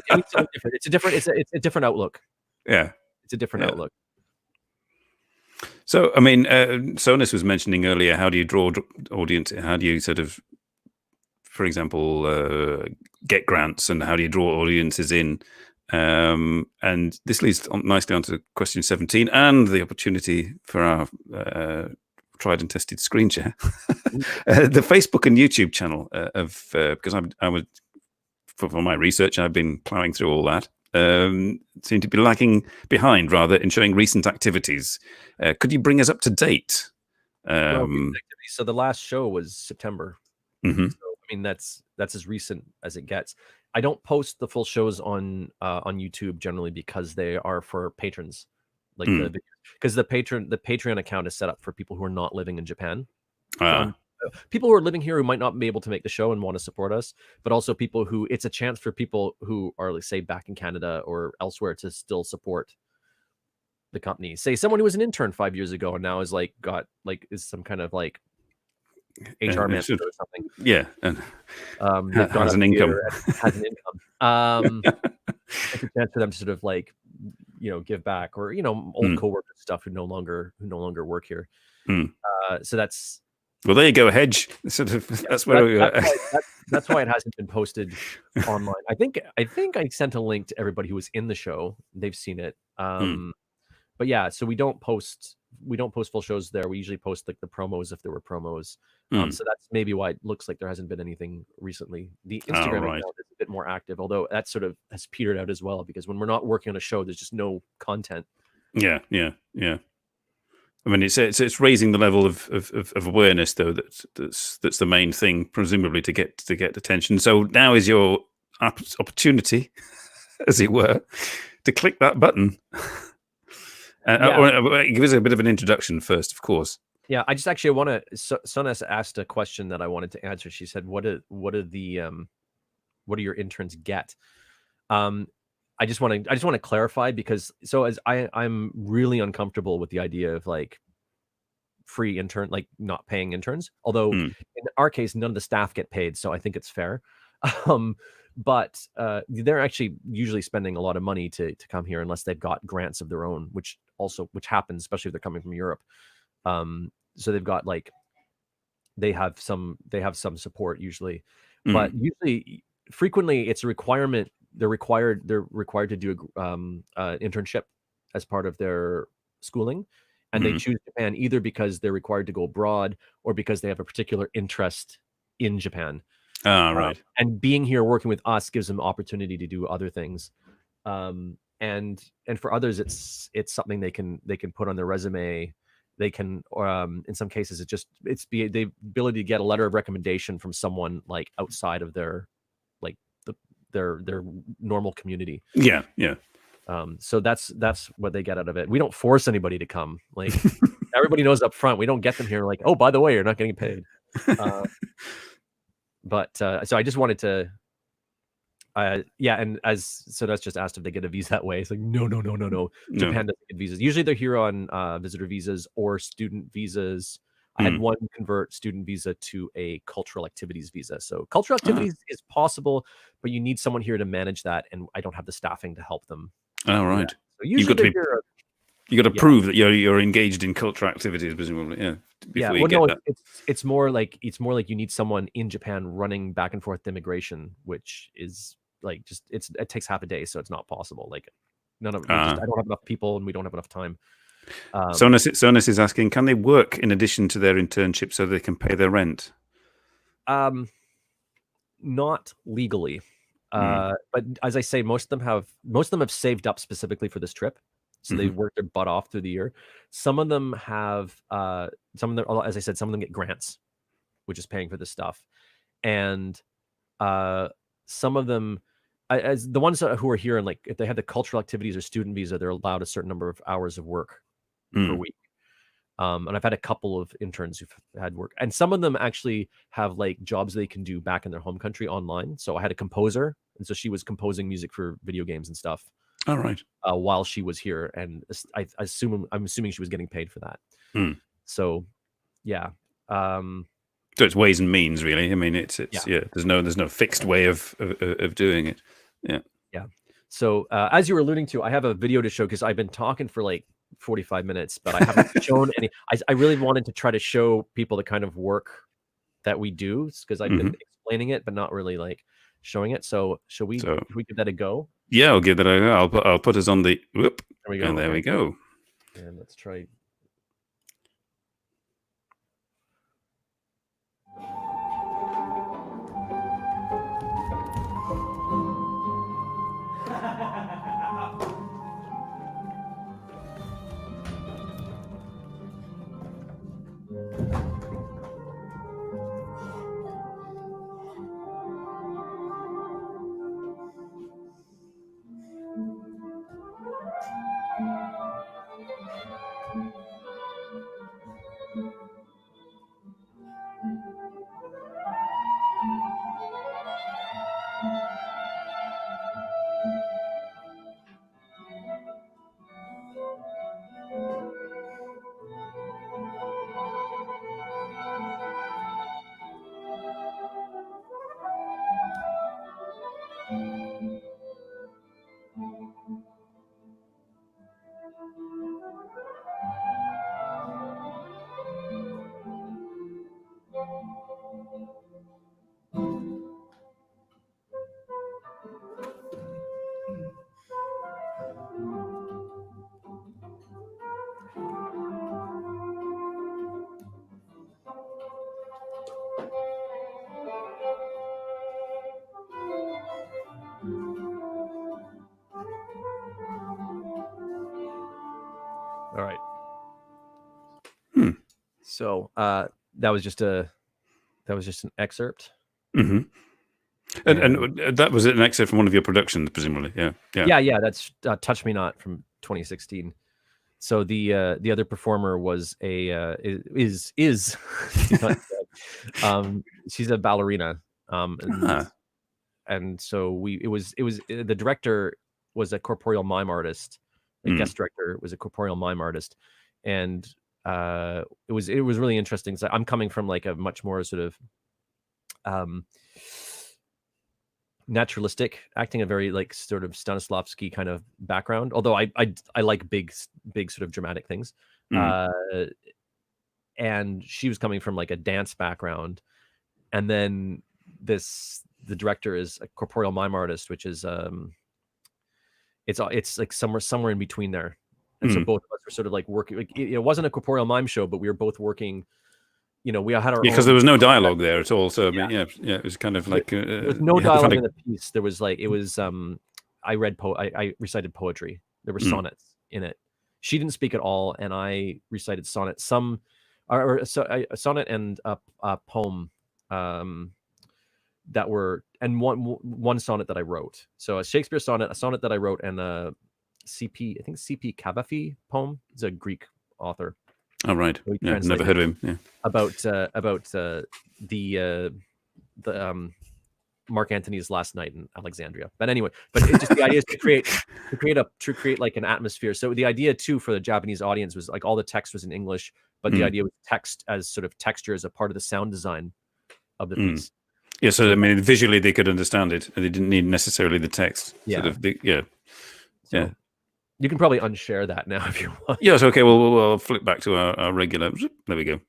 It's a different outlook. Yeah. It's a different outlook. So, I mean, Sonus was mentioning earlier, how do you draw audience? How do you sort of, for example, get grants, and how do you draw audiences in? And this leads nicely onto question 17 and the opportunity for our tried and tested screen share. The Facebook and YouTube channel because I was, for my research, I've been plowing through all that. Seem to be lagging behind rather in showing recent activities. Could you bring us up to date? So the last show was September. So, I mean, that's as recent as it gets. I don't post the full shows on YouTube generally because they are for patrons. like because the Patreon account is set up for people who are not living in Japan. People who are living here who might not be able to make the show and want to support us, but also people who it's a chance for people who are, let's say, back in Canada or elsewhere to still support the company. Say someone who was an intern 5 years ago and now is like is some kind of like HR manager or something. Yeah, and they've gone has an income. Has an income. It's a chance for them to sort of like, give back, or old coworker stuff who no longer work here. So that's. Well, there you go, Hedge. Sort of, that's where that's why it hasn't been posted online. I think I sent a link to everybody who was in the show. They've seen it. But yeah, so we don't post full shows there. We usually post like the promos if there were promos. So that's maybe why it looks like there hasn't been anything recently. The Instagram account is a bit more active, although that sort of has petered out as well, because when we're not working on a show, there's just no content. Yeah. I mean, it's raising the level of awareness, though. That's the main thing, presumably, to get attention. So now is your opportunity, as it were, to click that button. Give us a bit of an introduction first, of course. Yeah, I just actually want to. Sonas asked a question that I wanted to answer. She said, "What do your interns get?" I just want to clarify, because I'm really uncomfortable with the idea of like free intern, like not paying interns. Although in our case, none of the staff get paid, so I think it's fair. But they're actually usually spending a lot of money to come here, unless they've got grants of their own, which happens, especially if they're coming from Europe. So they've got they have some support usually, but usually frequently it's a requirement. They're required to do an internship as part of their schooling, and they choose Japan either because they're required to go abroad or because they have a particular interest in Japan. Right. And being here working with us gives them opportunity to do other things. And for others, it's something they can put on their resume. They can, in some cases, it's the ability to get a letter of recommendation from someone like outside of their their normal community. Yeah. So that's what they get out of it. We don't force anybody to come. Like everybody knows up front. We don't get them here like, oh, by the way, you're not getting paid. But so I just wanted to, and so that's just asked if they get a visa that way. It's like, no. Japan doesn't get visas. Usually they're here on visitor visas or student visas. I had one convert student visa to a cultural activities visa. So cultural activities is possible, but you need someone here to manage that, and I don't have the staffing to help them. Oh, right. So usually you got to prove that you're engaged in cultural activities, presumably. Yeah. It's more like you need someone in Japan running back and forth to immigration, which is like it takes half a day, so it's not possible. Like I don't have enough people, and we don't have enough time. Sonus is asking, can they work in addition to their internship so they can pay their rent? Not legally, but as I say, most of them have saved up specifically for this trip, so they worked their butt off through the year. Some of them have, as I said, some of them get grants, which is paying for this stuff, and some of them, as the ones who are here, and like if they had the cultural activities or student visa, they're allowed a certain number of hours of work per week. And I've had a couple of interns who've had work, and some of them actually have like jobs they can do back in their home country online. So I had a composer, and so she was composing music for video games and stuff. All right. While she was here, and I'm assuming she was getting paid for that. So, yeah. So it's ways and means, really. I mean, it's There's no fixed way of doing it. Yeah. Yeah. So as you were alluding to, I have a video to show, because I've been talking for like 45 minutes, but I haven't shown any. I really wanted to try to show people the kind of work that we do, because I've been explaining it, but not really like showing it. So should we give that a go? Yeah, I'll give that a go. I'll put us on the whoop. There we go. And there we go. And let's try. So that was just an excerpt. Mm-hmm. And that was an excerpt from one of your productions, presumably. Yeah. That's Touch Me Not from 2016. So the other performer was is she's not dead. She's a ballerina. And so it was the director was a corporeal mime artist. The guest director was a corporeal mime artist, and it was really interesting. So I'm coming from like a much more sort of naturalistic acting, a very like sort of Stanislavski kind of background. Although I like big sort of dramatic things. And she was coming from like a dance background, and then the director is a corporeal mime artist, which is it's like somewhere in between there. And so both of us were sort of like working. Like it wasn't a corporeal mime show, but we were both working. You know, we had our because there was no dialogue there at all. So I mean, it was kind of like there was no dialogue in the piece. There was like it was. I recited poetry. There were sonnets in it. She didn't speak at all, and I recited sonnets. A sonnet and a poem that were, and one sonnet that I wrote. So a Shakespeare sonnet, a sonnet that I wrote, and a I think CP Kabuki poem. He's a Greek author. Oh right, never heard of him. Yeah, about the Mark Antony's last night in Alexandria. But anyway, it's just the idea is to create like an atmosphere. So the idea too for the Japanese audience was like all the text was in English, but the idea was text as sort of texture as a part of the sound design of the piece. Yeah, so I mean, visually they could understand it, and they didn't need necessarily the text. Yeah, yeah. You can probably unshare that now if you want. Yes, okay. Well, we'll flip back to our regular. There we go.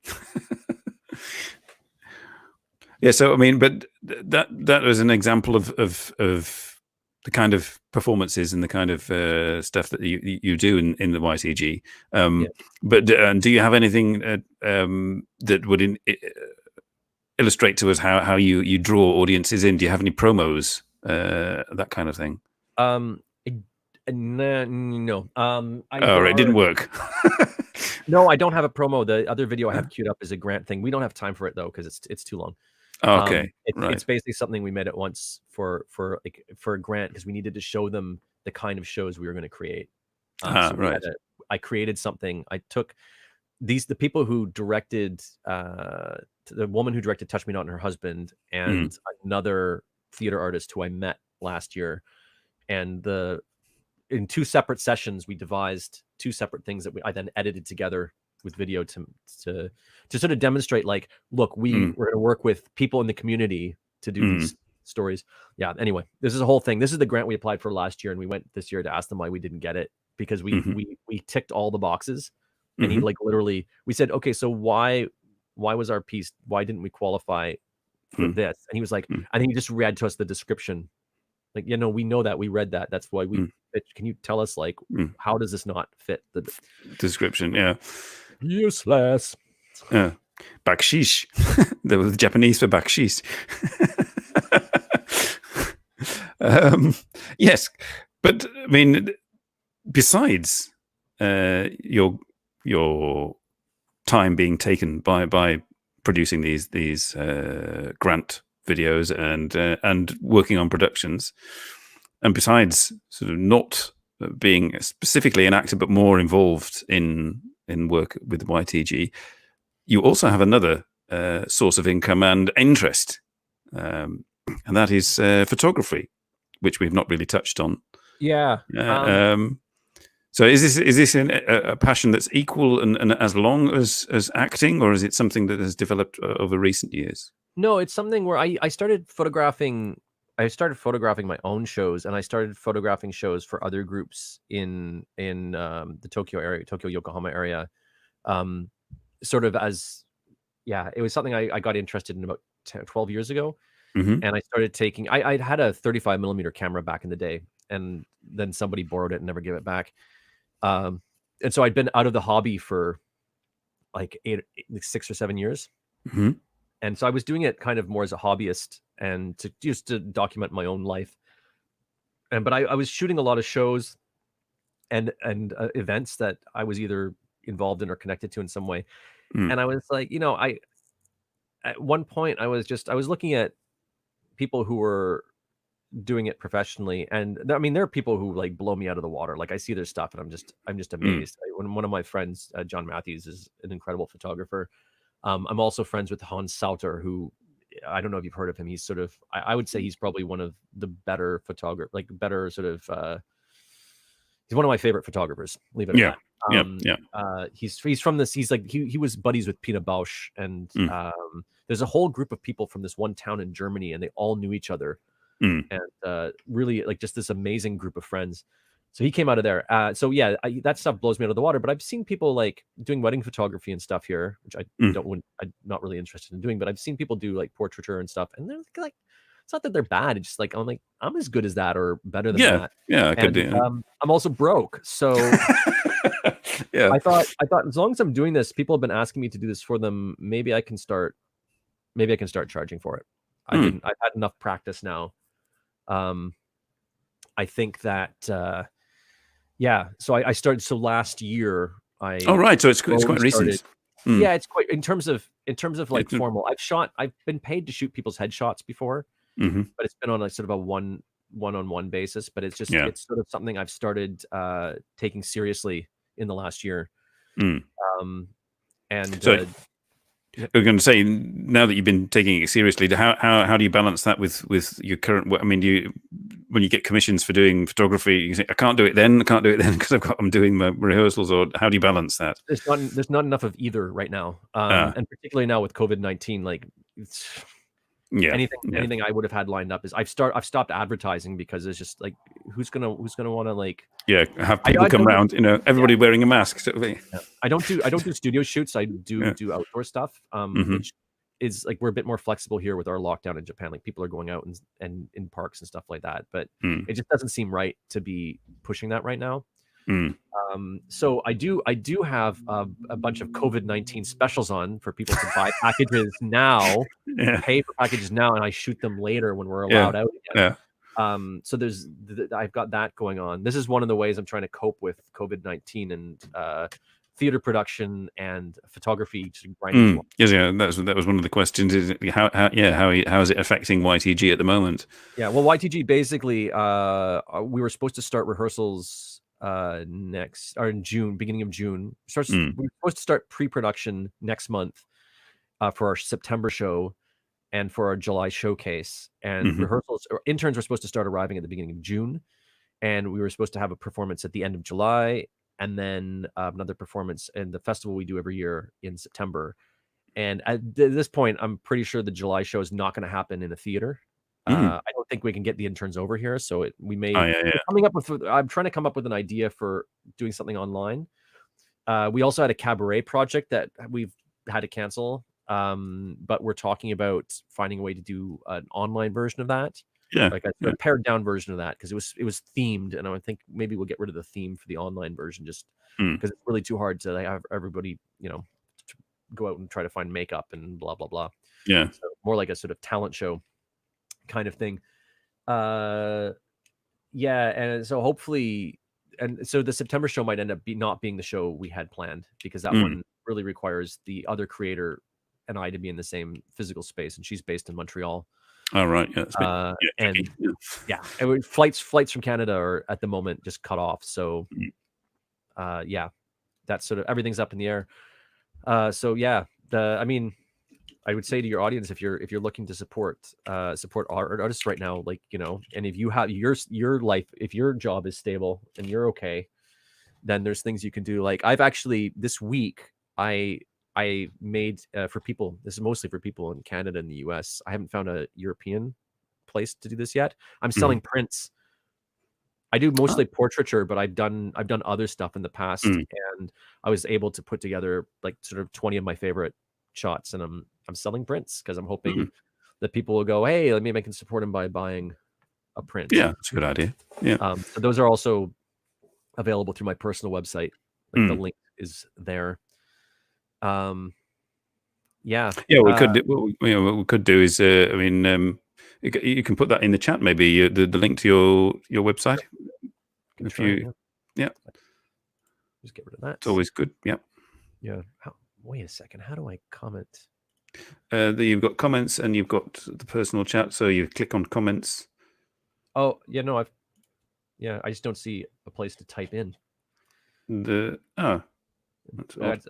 Yeah, so I mean, but that was an example of the kind of performances and the kind of stuff that you do in the YTG. But do you have anything that would illustrate to us how you draw audiences in? Do you have any promos, that kind of thing? No. It didn't work. No, I don't have a promo. The other video I have queued up is a grant thing. We don't have time for it though because it's too long. Okay, it's basically something we made at once for a grant because we needed to show them the kind of shows we were going to create. I created something. I took the people who directed the woman who directed Touch Me Not and her husband, and another theater artist who I met last year, and in two separate sessions we devised two separate things that I then edited together with video to sort of demonstrate like, look, we're going to work with people in the community to do these stories. Yeah. Anyway, this is a whole thing. This is the grant we applied for last year, and we went this year to ask them why we didn't get it because we ticked all the boxes, and he like literally we said, okay, so why was our piece? Why didn't we qualify for this? And he was like, I think he just read to us the description. Like, we know that we read that. That's why we. Can you tell us like how does this not fit the description? Yeah. Useless. Bakshish. They were the Japanese for bakshish. Yes, but I mean, besides your time being taken by producing these grant videos and working on productions, and besides sort of not being specifically an actor but more involved in work with YTG, you also have another source of income and interest, and that is photography, which we've not really touched on. Yeah. So is this a passion that's equal and as long as acting, or is it something that has developed over recent years? No, it's something where I started photographing. I started photographing my own shows, and I started photographing shows for other groups in the Tokyo Yokohama area. Sort of as, it was something I got interested in about 12 years ago. And I started taking, I had a 35 millimeter camera back in the day, and then somebody borrowed it and never gave it back. And so I'd been out of the hobby for like 6 or 7 years. And so I was doing it kind of more as a hobbyist and to document my own life. But I was shooting a lot of shows and events that I was either involved in or connected to in some way. Mm. And I was like, at one point I was looking at people who were doing it professionally, and I mean, there are people who like blow me out of the water. Like I see their stuff, and I'm just Mm. amazed. When one of my friends, John Matthews, is an incredible photographer. I'm also friends with Hans Sauter, who I don't know if you've heard of him. He's sort of, I would say he's probably one of the better photographer, like better sort of. He's one of my favorite photographers. Leave it at Yeah. that. Yeah. Yeah. He's from this. He's like he was buddies with Pina Bausch, and Mm. there's a whole group of people from this one town in Germany, and they all knew each other, Mm. and really like just this amazing group of friends. So he came out of there. So yeah, that stuff blows me out of the water. But I've seen people like doing wedding photography and stuff here, which Mm. I'm not really interested in doing. But I've seen people do like portraiture and stuff, and they're like, it's not that they're bad. It's just like I'm as good as that or better than Yeah. that. Yeah. I could And do. I'm also broke, so Yeah. I thought as long as I'm doing this, people have been asking me to do this for them. Maybe I can start charging for it. I've had enough practice now. I think that yeah. So I started. So last year Oh, right. So it's slowly quite recent. started. Yeah, it's quite in terms of like It's- formal. I've been paid to shoot people's headshots before, Mhm. but it's been on like sort of a one-on-one basis. But it's just Yeah. it's sort of something I've started taking seriously in the last year. Mm. And So I was going to say, now that you've been taking it seriously, how do you balance that with your current work? I mean, when you get commissions for doing photography, you say, I can't do it then because I'm doing my rehearsals, or how do you balance that? there's not enough of either right now, and particularly now with COVID-19, like it's anything I would have had lined up is I've stopped advertising because it's just like who's gonna want to like have people come around, everybody wearing a mask sort of thing. I don't do studio shoots. I do outdoor stuff, which is like we're a bit more flexible here with our lockdown in Japan. Like people are going out and in parks and stuff like that, but it just doesn't seem right to be pushing that right now. So I do have a bunch of COVID-19 specials on for people to buy packages now, pay for packages now, and I shoot them later when we're allowed out again. So I've got that going on. This is one of the ways I'm trying to cope with COVID-19 and theater production and photography. Yes, that was one of the questions. Is how is it affecting YTG at the moment? Yeah, well, YTG basically we were supposed to start rehearsals in June, beginning of June. We're supposed to start pre-production next month for our September show and for our July showcase. And rehearsals or interns were supposed to start arriving at the beginning of June, and we were supposed to have a performance at the end of July, and then another performance in the festival we do every year in September. And at this point, I'm pretty sure the July show is not going to happen in a theater. I don't think we can get the interns over here, so we may. I'm trying to come up with an idea for doing something online. We also had a cabaret project that we've had to cancel, but we're talking about finding a way to do an online version of that, like a pared down version of that, because it was themed, and I think maybe we'll get rid of the theme for the online version just because it's really too hard to have everybody, go out and try to find makeup and blah blah blah. So more like a sort of talent show kind of thing. And so hopefully, and so the September show might end up not being the show we had planned, because that one really requires the other creator and I to be in the same physical space, and she's based in Montreal. Oh, right. Flights from Canada are at the moment just cut off. So that's sort of everything's up in the air. I would say to your audience, if you're looking to support artists right now, and if you have your life, if your job is stable and you're okay, then there's things you can do. Like I've actually this week I made for people. This is mostly for people in Canada and the US. I haven't found a European place to do this yet. I'm selling prints. I do mostly portraiture, but I've done other stuff in the past, and I was able to put together like sort of 20 of my favorite shots, and I'm selling prints because I'm hoping that people will go, hey, maybe I can support them by buying a print. Yeah, that's a good idea. So those are also available through my personal website. Like the link is there. What we could do is, you can put that in the chat, maybe the link to your website. Just get rid of that. It's always good. Yeah. Wait a second. How do I comment? You've got comments and you've got the personal chat. So you click on comments. Oh, yeah, no, I just don't see a place to type in. That's odd.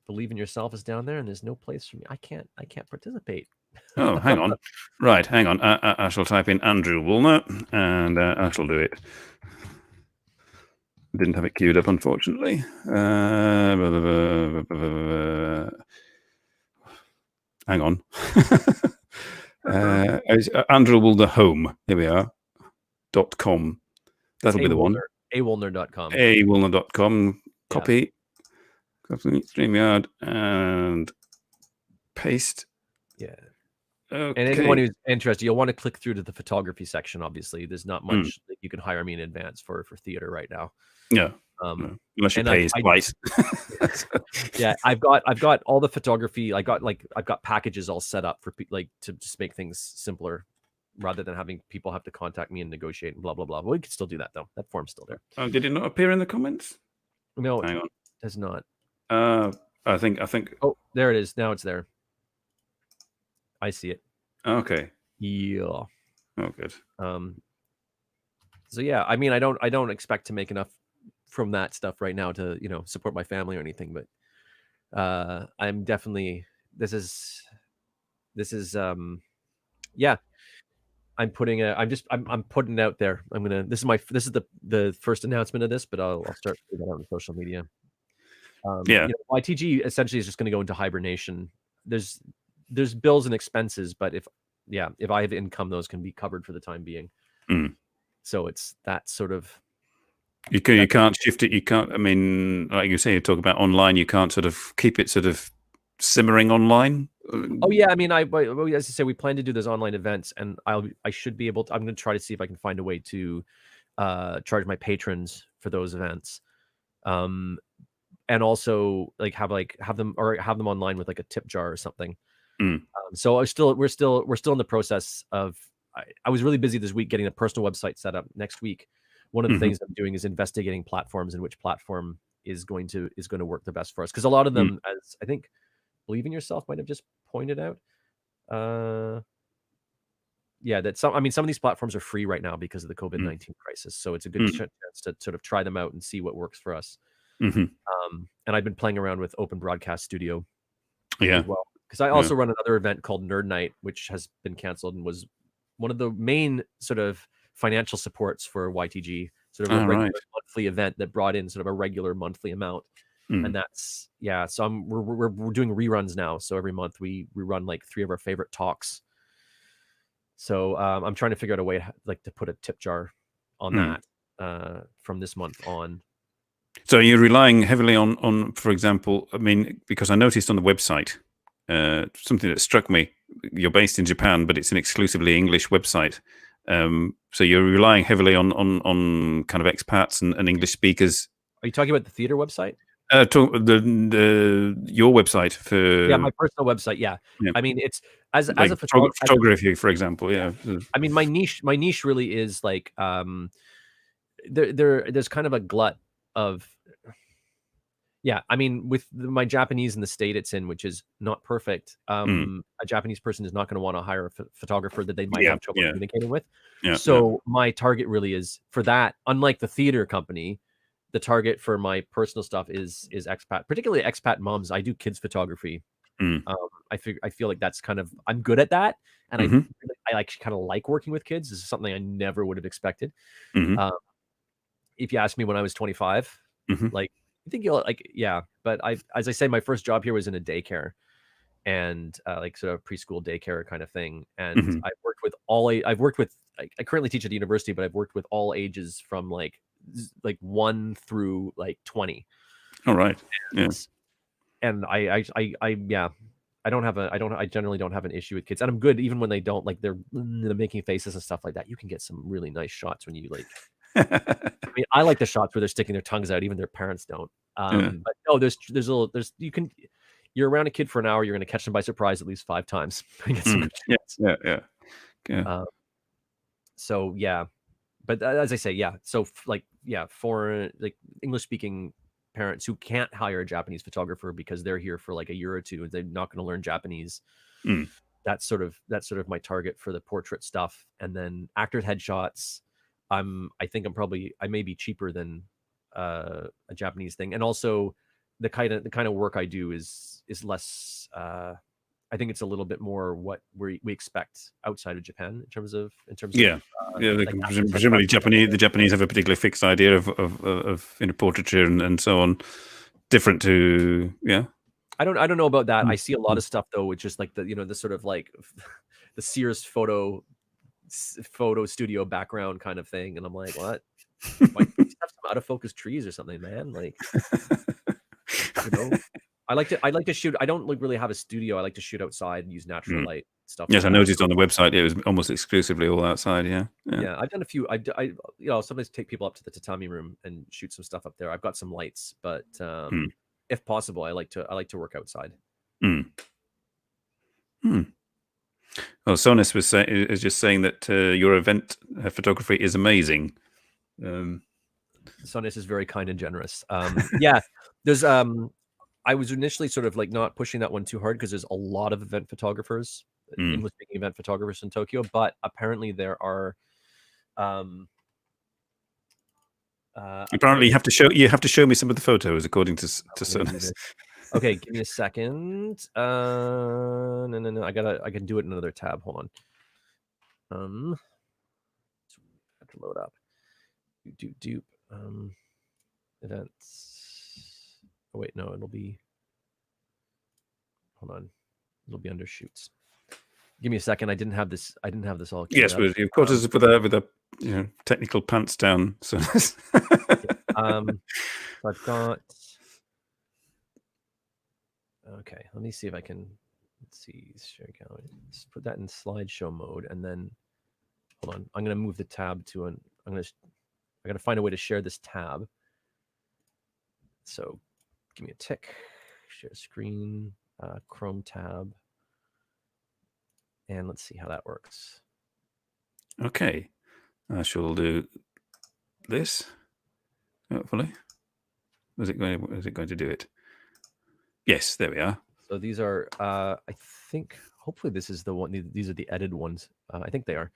Believe in yourself is down there, and there's no place for me. I can't participate. Oh, hang on. Right, hang on. I shall type in Andrew Woolner, and I shall do it. Didn't have it queued up, unfortunately. Hang on. Andrew Woolner Home. Here we are. .com. That'll be the one. awoolner.com. awoolner.com. Copy. StreamYard and paste. Yeah. Okay. And anyone who's interested, you'll want to click through to the photography section. Obviously, there's not much that you can hire me in advance for theater right now. Yeah. Unless you pay twice. Yeah, I've got all the photography. I've got packages all set up for like to just make things simpler, rather than having people have to contact me and negotiate and blah blah blah. But we can still do that though. That form's still there. Oh, did it not appear in the comments? No, hang on. It does not. I think. Oh, there it is. Now it's there. I see it. Okay. Yeah. Oh, good. So yeah, I mean, I don't expect to make enough from that stuff right now to support my family or anything, but I'm definitely this is yeah. I'm putting it out there. This is the first announcement of this, but I'll start putting that out on social media. YTG essentially is just going to go into hibernation. There's bills and expenses, but if I have income, those can be covered for the time being. So it's that sort of. You can't shift it. You can't. I mean, like you say, you talk about online. You can't sort of keep it sort of simmering online. Oh yeah, I mean, as I say, we plan to do those online events, and I should be able to. I'm going to try to see if I can find a way to charge my patrons for those events, and also have them online with like a tip jar or something. So we're still in the process of. I was really busy this week getting a personal website set up. Next week, one of the things I'm doing is investigating platforms and which platform is going to work the best for us, because a lot of them, as I think Believe in Yourself might have just pointed out, that some of these platforms are free right now because of the COVID-19 crisis. So it's a good chance to sort of try them out and see what works for us. And I've been playing around with Open Broadcast Studio as well, because I also run another event called Nerd Night, which has been canceled and was one of the main sort of financial supports for YTG, sort of a regular monthly event that brought in sort of a regular monthly amount. And that's so we're doing reruns now. So every month we run like 3 of our favorite talks. So I'm trying to figure out a way to put a tip jar on that from this month on. So you're relying heavily on, for example, I mean, because I noticed on the website something that struck me. You're based in Japan, but it's an exclusively English website. So you're relying heavily on kind of expats and English speakers. Are you talking about the theater website? Your website for my personal website. Yeah. I mean, it's as a photography, for example. Yeah. I mean, my niche really is like there's kind of a glut of. Yeah, I mean, with my Japanese in the state it's in, which is not perfect, a Japanese person is not going to want to hire a photographer that they might have trouble communicating with. So my target really is for that. Unlike the theater company, the target for my personal stuff is expat, particularly expat moms. I do kids photography. I feel like that's kind of, I'm good at that, and I actually kind of like working with kids. This is something I never would have expected. If you asked me when I was 25, I think you'll but as I say, my first job here was in a daycare, and like sort of preschool daycare kind of thing. And I've worked with I currently teach at the university, but I've worked with all ages from like 1 through like 20. All right. And I generally don't have an issue with kids, and I'm good even when they don't, like they're making faces and stuff like that. You can get some really nice shots when you like. I mean, I like the shots where they're sticking their tongues out, even their parents don't. But no, you're around a kid for an hour, you're going to catch them by surprise at least 5 times. So yeah, but as I say, so foreign, like English speaking parents who can't hire a Japanese photographer because they're here for like a year or two and they're not going to learn Japanese. That's sort of my target for the portrait stuff. And then actors headshots, I think I may be cheaper than a Japanese thing. And also the kind of work I do is less I think it's a little bit more what we expect outside of Japan in terms of like presumably the Japanese have a particularly fixed idea of portraiture and so on, different to I don't know about that. I see a lot of stuff though, which is like the sort of like the Sears photo studio background kind of thing, and I'm like, what? Why don't you have some out of focus trees or something, man? Like, I like to shoot. I don't really have a studio. I like to shoot outside and use natural light stuff. Yes, I noticed on the website it was almost exclusively all outside. Yeah. I've done a few. I sometimes take people up to the tatami room and shoot some stuff up there. I've got some lights, but if possible, I like to work outside. Well, Sonis is just saying that your event photography is amazing. Sonis is very kind and generous. There's I was initially sort of like not pushing that one too hard because there's a lot of event photographers, English-speaking event photographers in Tokyo, but apparently there are. Apparently, you have to show me some of the photos according to Sonis. Okay, give me a second. No. I can do it in another tab. Hold on. Have to load up. Events. Oh wait, no, it'll be. Hold on, it'll be under shoots. Give me a second. I didn't have this all. Yes, but of course, with a technical pants down. So. I've got. Okay, let me see if I can. Let's see. Share gallery. Let's put that in slideshow mode, and then hold on. I'm gonna move the tab to an. I gotta find a way to share this tab. So, give me a tick. Share screen. Chrome tab. And let's see how that works. Okay, I shall do this. Hopefully, is it going to do it? Yes, there we are. So these are, I think, hopefully this is the one. These are the edited ones. I think they are.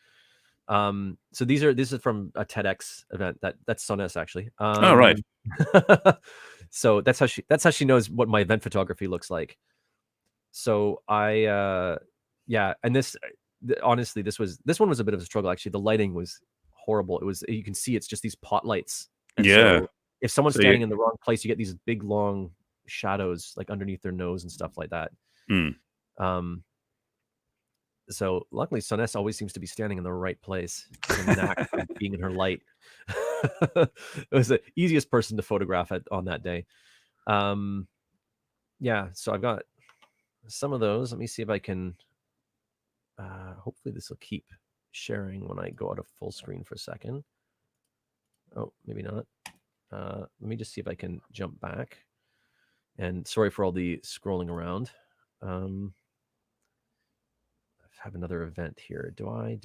So this is from a TEDx event. That's Sonis actually. Oh right. So that's how she knows what my event photography looks like. So and this honestly, this one was a bit of a struggle actually. The lighting was horrible. You can see it's just these pot lights. And so if someone's standing in the wrong place, you get these big long shadows like underneath their nose and stuff like that. So luckily Sonis always seems to be standing in the right place, being in her light. It was the easiest person to photograph on that day. So I've got some of those. Let me see if I can hopefully this will keep sharing when I go out of full screen for a second. Oh, maybe not. Let me just see if I can jump back. And sorry for all the scrolling around. I have another event here. Do I?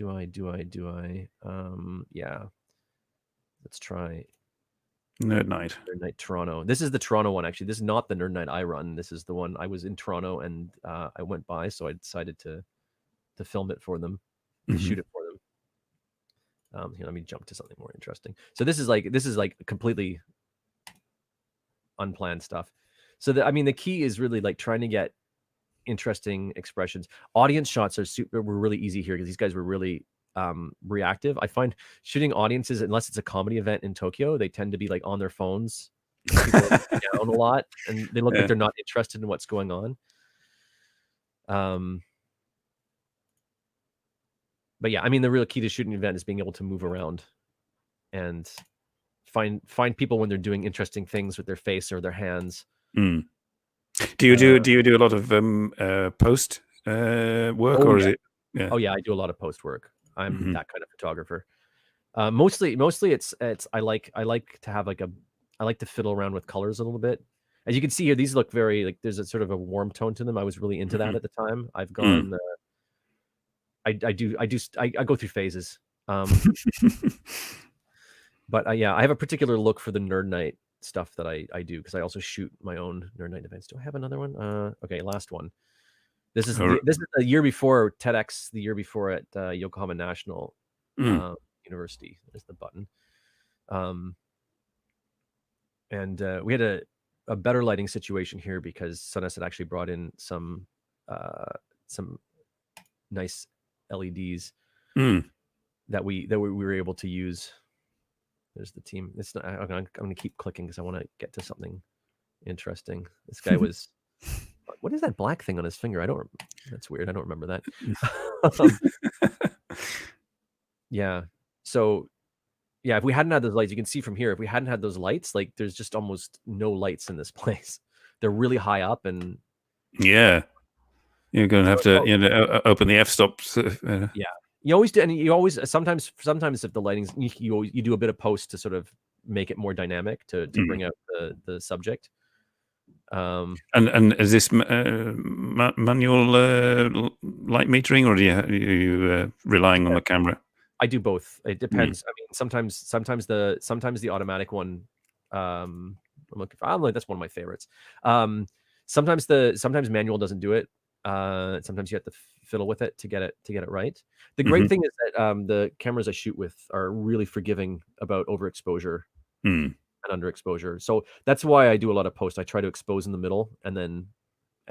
Yeah. Let's try Nerd Night. Nerd Night Toronto. This is the Toronto one, actually. This is not the Nerd Night I run. This is the one I was in Toronto and I went by, so I decided to film it for them, shoot it for them. Here, let me jump to something more interesting. So this is like completely unplanned stuff. So the key is really like trying to get interesting expressions. Audience shots were really easy here because these guys were really reactive. I find shooting audiences, unless it's a comedy event in Tokyo, they tend to be like on their phones. People are down a lot and they look like they're not interested in what's going on. But yeah, I mean, the real key to shooting an event is being able to move around and find people when they're doing interesting things with their face or their hands. Do you do a lot of post work, or is it? Yeah. Oh yeah, I do a lot of post work. I'm that kind of photographer. Mostly it's I like to have I like to fiddle around with colors a little bit. As you can see here, these look very like there's a sort of a warm tone to them. I was really into that at the time. I've gone. I go through phases. But yeah, I have a particular look for the Nerd Night stuff that I do, because I also shoot my own Nerd Night events. Do I have another one? Okay, last one. This is the year before TEDx, the year before at Yokohama National University. There's the button. And we had a better lighting situation here because Sunnis had actually brought in some nice LEDs that we were able to use. There's the team. I'm going to keep clicking because I want to get to something interesting. This guy was. What is that black thing on his finger? That's weird. I don't remember that. Yeah. So, yeah, if we hadn't had those lights, you can see from here, if we hadn't had those lights, like there's just almost no lights in this place. They're really high up, and yeah, you're going to have to open the f-stops. Yeah, you always do, and you always sometimes if the lighting's you do a bit of post to sort of make it more dynamic to bring out the subject. And is this manual light metering, or are you relying on the camera? I do both. It depends. I mean, sometimes the automatic one. I'm like, that's one of my favorites. Sometimes manual doesn't do it. Sometimes you have to fiddle with it to get it right. The great thing is that the cameras I shoot with are really forgiving about overexposure and underexposure. So that's why I do a lot of post. I try to expose in the middle, and then.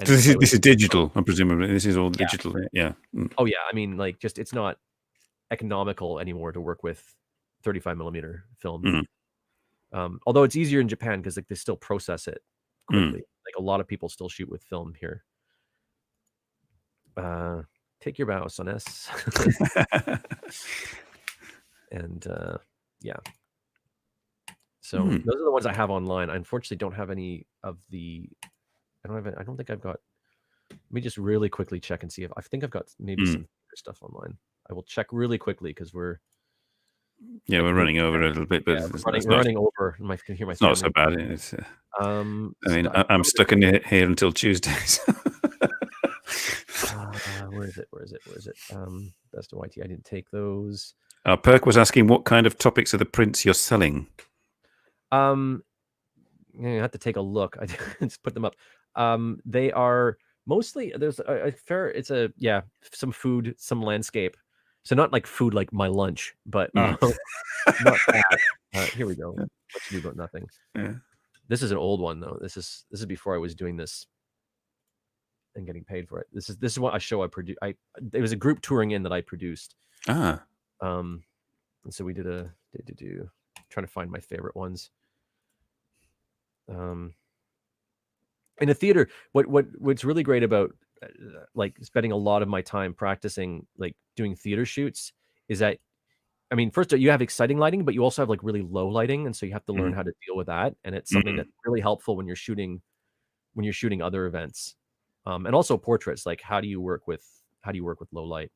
So this is digital, I'm presumably. This is all digital. Yeah. Oh yeah. I mean, like, just it's not economical anymore to work with 35 millimeter film. Although it's easier in Japan because like they still process it quickly. Like a lot of people still shoot with film here. Take your bow, Sunnis. And yeah. So those are the ones I have online. I unfortunately don't have any of the. I don't think I've got. Let me just really quickly check and see if I think I've got maybe some stuff online. I will check really quickly because we're running over a little bit, but we're running over. I can hear my. It's not so bad. It's, I mean, I'm stuck in here until Tuesdays. Where is it? Best of YT. I didn't take those. Perk was asking what kind of topics are the prints you're selling. You have to take a look. I just put them up. They are mostly there's a fair. It's some food, some landscape. So not like food like my lunch, but not that. Here we go. What to do about nothing. Yeah. This is an old one though. This is before I was doing this and getting paid for it. This is what a show I produced. It was a group touring in that I produced. And so we did trying to find my favorite ones. In a theater, what's really great about like spending a lot of my time practicing like doing theater shoots is that, I mean, first you have exciting lighting, but you also have like really low lighting, and so you have to learn how to deal with that. And it's something that's really helpful when you're shooting other events, and also portraits. Like how do you work with low light?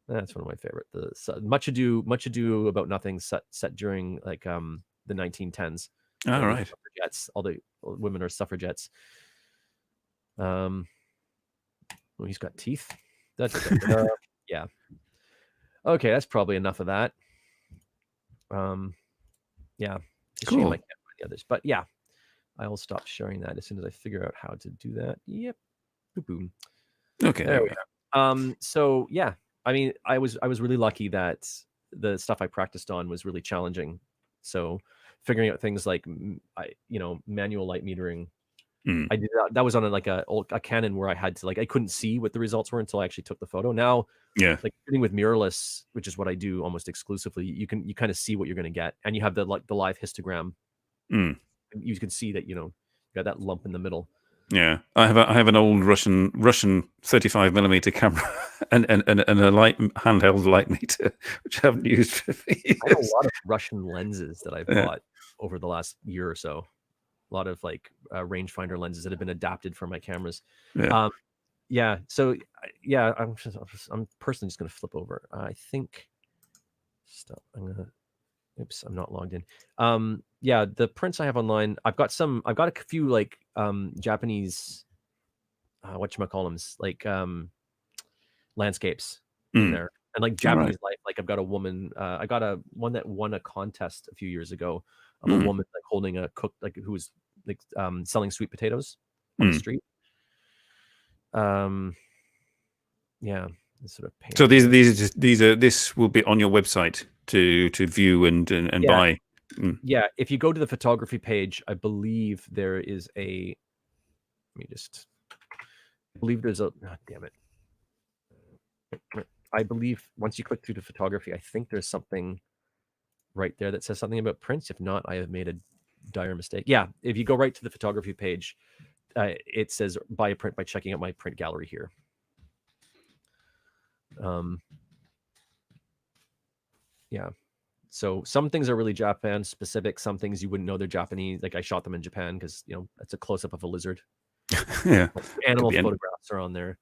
That's one of my favorite. The Much Ado About Nothing set during like the 1910s. All right. Suffragettes. All the women are suffragettes. Oh, he's got teeth. That's yeah. Okay, that's probably enough of that. Yeah. Cool. I can't find the others, but yeah, I will stop sharing that as soon as I figure out how to do that. Yep. Boom. Okay. There we go. So yeah, I mean, I was really lucky that the stuff I practiced on was really challenging. So figuring out things like manual light metering. I did that was on a Canon where I had to I couldn't see what the results were until I actually took the photo. Now, like shooting with mirrorless, which is what I do almost exclusively, you kind of see what you're going to get, and you have the live histogram. You can see that you got that lump in the middle. Yeah, I have an old Russian 35 millimeter camera and a handheld light meter, which I haven't used for years. I have a lot of Russian lenses that I've bought over the last year or so. A lot of rangefinder lenses that have been adapted for my cameras. Yeah. So yeah, I'm personally just gonna flip over. I think. Stop. Oops, I'm not logged in. Yeah, the prints I have online. I've got a few Japanese, whatchamacallums, landscapes in there, and Japanese life. Like I've got a woman. I got one that won a contest a few years ago of a woman like holding a cook, like who was like selling sweet potatoes on the street. Yeah, sort of so this will be on your website to view and buy. Yeah, if you go to the photography page, I believe there is a. Let me just. I believe there's a. Oh, damn it. I believe once you click through to photography, I think there's something right there that says something about prints. If not, I have made a dire mistake. Yeah, if you go right to the photography page, it says buy a print by checking out my print gallery here. Yeah. So some things are really Japan specific. Some things you wouldn't know they're Japanese. Like I shot them in Japan because it's a close up of a lizard. Yeah, animal photographs are on there.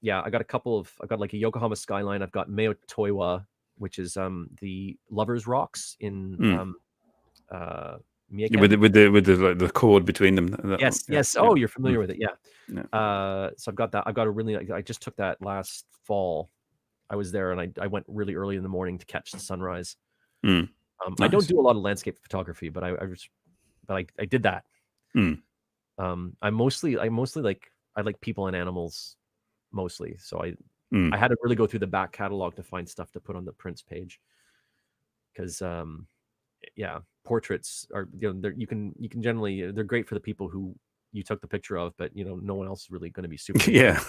Yeah, I got like a Yokohama skyline. I've got Meo Toiwa, which is the Lovers Rocks in Miyake. With the cord between them. Yes. Oh, you're familiar with it. Yeah. So I've got that. I just took that last fall. I was there and I went really early in the morning to catch the sunrise. Nice. I don't do a lot of landscape photography, but I did that. I mostly like people and animals mostly. So I had to really go through the back catalog to find stuff to put on the prints page. Because portraits are you can generally they're great for the people who you took the picture of, but no one else is really going to be super. Yeah.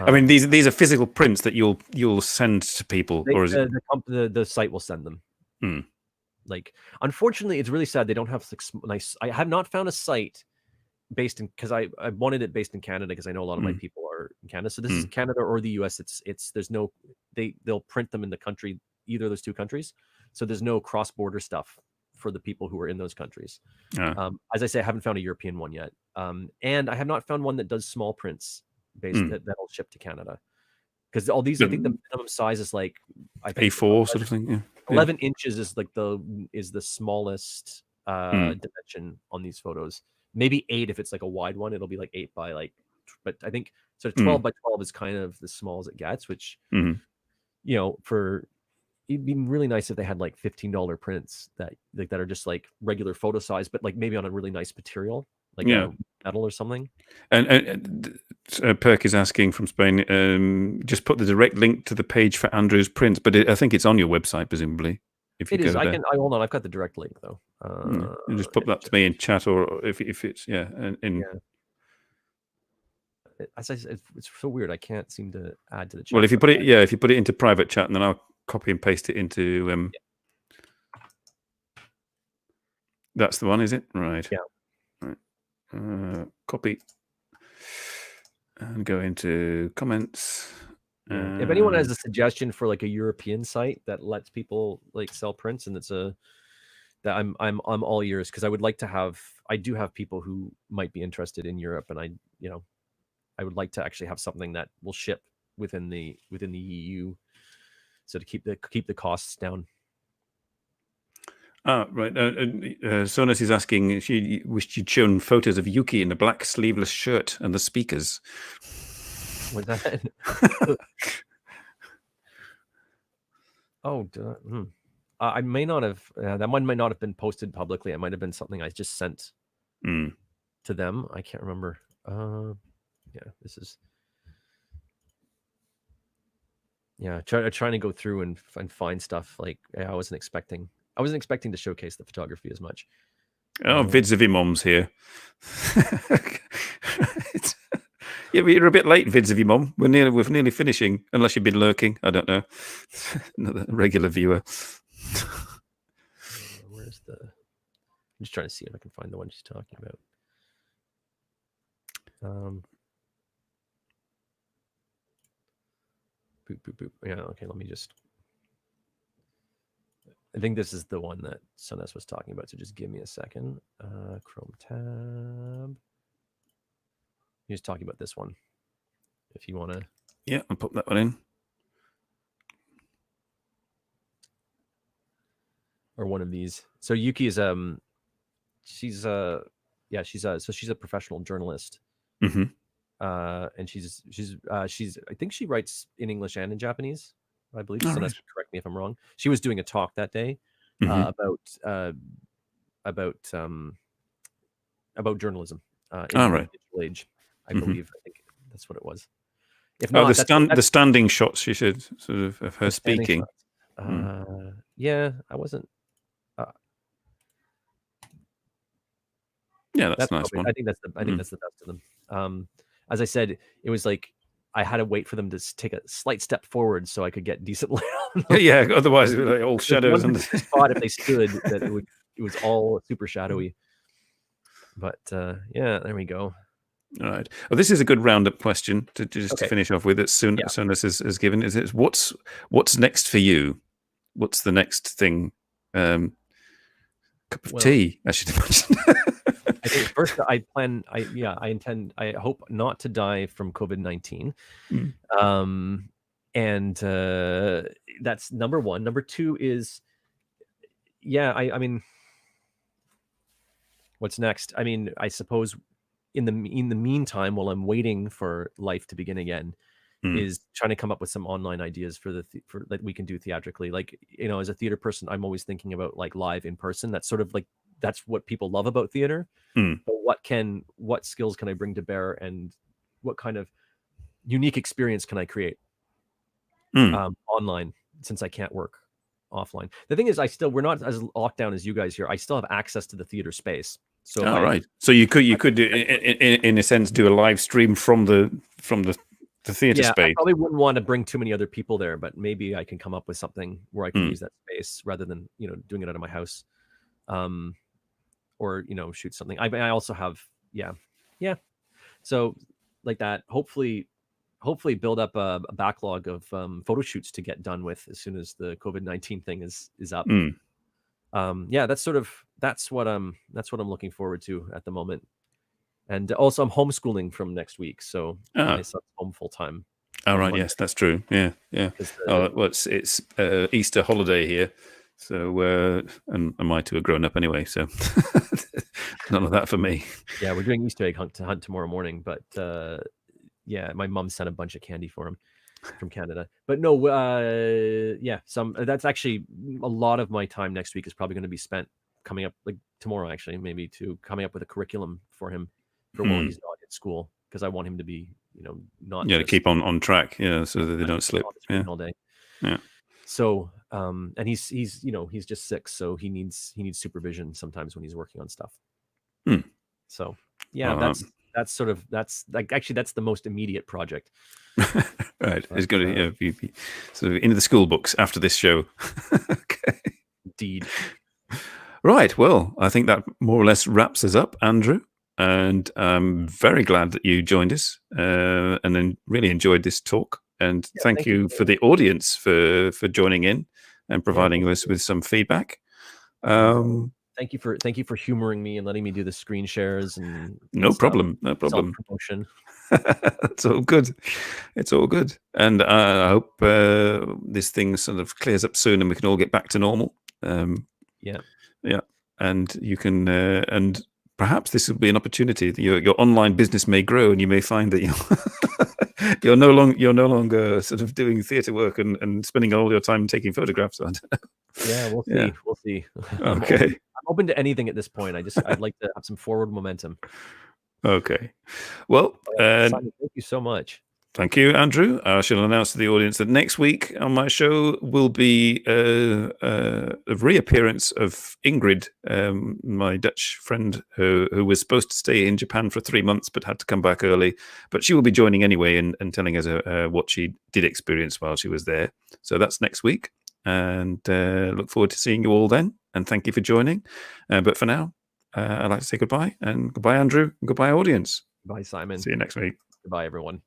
I mean, these are physical prints that you'll send to people, or is it the site will send them? Like, unfortunately, it's really sad they don't have nice. I have not found a site based in because I wanted it based in Canada because I know a lot of my people are in Canada. So this is Canada or the US. It's there's no they'll print them in the country, either of those two countries. So there's no cross border stuff for the people who are in those countries. As I say, I haven't found a European one yet, and I have not found one that does small prints based that'll ship to Canada. Because all these, I think the minimum size is like A4 sort of thing. Yeah. 11 inches is like the smallest dimension on these photos. Maybe 8 if it's like a wide one. It'll be like 8 by like, but I think sort of 12 by 12 is kind of the small as it gets. Which it'd be really nice if they had like $15 prints that are just like regular photo size, but like maybe on a really nice material, like metal or something. And Perk is asking from Spain, just put the direct link to the page for Andrew's prints, but I think it's on your website, presumably. If you it is. I hold on. I've got the direct link though. You just put that to me in chat, or if it's As I said, it's so weird. I can't seem to add to the chat. Well, if you put it into private chat, and then I'll copy and paste it into. That's the one, is it? Right. Yeah. Right. Copy and go into comments. If anyone has a suggestion for like a European site that lets people like sell prints, and I'm all ears, because I would like to have. I do have people who might be interested in Europe, and I would like to actually have something that will ship within the EU, so to keep the costs down. Right. Sonus is asking, she wished you'd shown photos of Yuki in the black sleeveless shirt and the speakers. Was that? I may not have. That one might not have been posted publicly. It might have been something I just sent to them. I can't remember. This is. Trying to go through and find stuff. Like I wasn't expecting to showcase the photography as much. Vids of Imom's here. But you're a bit late, Vids of Imom. We're nearly finishing, unless you've been lurking. I don't know. Another regular viewer. Where's the? I'm just trying to see if I can find the one she's talking about. Boop. Yeah, okay, let me just. I think this is the one that Sunes was talking about, so just give me a second. Chrome tab. He's talking about this one. If you want to. Yeah, I'll put that one in. Or one of these. So Yuki is she's a professional journalist. Mm-hmm. And she's I think she writes in English and in Japanese, I believe. So that's correct me if I'm wrong. She was doing a talk that day, Mhm. About journalism All in the right. digital age. I Mhm. believe. I think that's what it was. If Oh, not, the that's standing shots you should sort of her the standing speaking. shots. Mm. Yeah, I wasn't. Uh, Yeah, that's that's a nice probably. I one. think that's the. I think Mm. that's the best of them. As I said, it was like I had to wait for them to take a slight step forward so I could get decent light on them. Yeah, otherwise like all There's one shadows and particular spot if they stood that it was all super shadowy. But yeah, there we go. all right. Well, this is a good roundup question to just to Okay. finish off with. That Yeah. Sonis has given. Is it what's next for you? What's the next thing? Cup of Well, tea, I should imagine. I think first I plan. I intend. I hope not to die from COVID-19. Mm. And that's number one. Number two is, yeah. I mean, what's next? I mean, I suppose in the meantime, while I'm waiting for life to begin again, Mm. is trying to come up with some online ideas for for that we can do theatrically. Like, as a theater person, I'm always thinking about like live in person. That's sort of like that's what people love about theater. Mm. But what skills can I bring to bear, and what kind of unique experience can I create online, since I can't work offline? The thing is, we're not as locked down as you guys here. I still have access to the theater space. So if All right. So you could in a sense do a live stream from the theater yeah, I space. probably wouldn't want to bring too many other people there, but maybe I can come up with something where I can use that space rather than doing it out of my house, or shoot something. I also have yeah. So like that, hopefully build up a backlog of photo shoots to get done with as soon as the COVID-19 thing is up. Mm. Yeah, that's what I'm looking forward to at the moment. And also I'm homeschooling from next week, so my son's home full time. All right. Yes, that's true. Yeah. Well, it's Easter holiday here, so and my two are grown up anyway, so none of that for me. Yeah, we're doing Easter egg hunt tomorrow morning, but yeah, my mom sent a bunch of candy for him from Canada. But no, yeah, that's actually a lot of my time next week is probably going to be spent coming up, like tomorrow actually, maybe coming up with a curriculum for him for when he's not at school, because I want him to be, not Yeah, to just keep on track. Yeah, so that they don't slip. on the screen Yeah. all day. Yeah. So, and he's he's just 6, so he needs supervision sometimes when he's working on stuff. So, yeah, that's sort of that's the most immediate project. Right. It's going to be sort of into the school books after this show. Okay. Indeed. Right. Well, I think that more or less wraps us up, Andrew. And I'm very glad that you joined us, and then really enjoyed this talk. And thank you for the audience for joining in and providing us with some feedback. Thank you for humoring me and letting me do the screen shares and no problem. Self-promotion. It's all good. It's all good. And I hope this thing sort of clears up soon and we can all get back to normal. Yeah. And you can, and perhaps this will be an opportunity that your online business may grow, and you may find that you're no longer sort of doing theatre work and spending all your time taking photographs. I don't know. Yeah, we'll see. We'll see. Okay. I'm open to anything at this point. I'd like to have some forward momentum. Okay. Well, Simon, thank you so much. Thank you, Andrew. I shall announce to the audience that next week on my show will be a reappearance of Ingrid, my Dutch friend who was supposed to stay in Japan for 3 months but had to come back early. But she will be joining anyway and telling us what she did experience while she was there. So that's next week. And look forward to seeing you all then. And thank you for joining. But for now, I'd like to say goodbye. And goodbye, Andrew. And goodbye, audience. Bye, Simon. See you next week. Goodbye, everyone.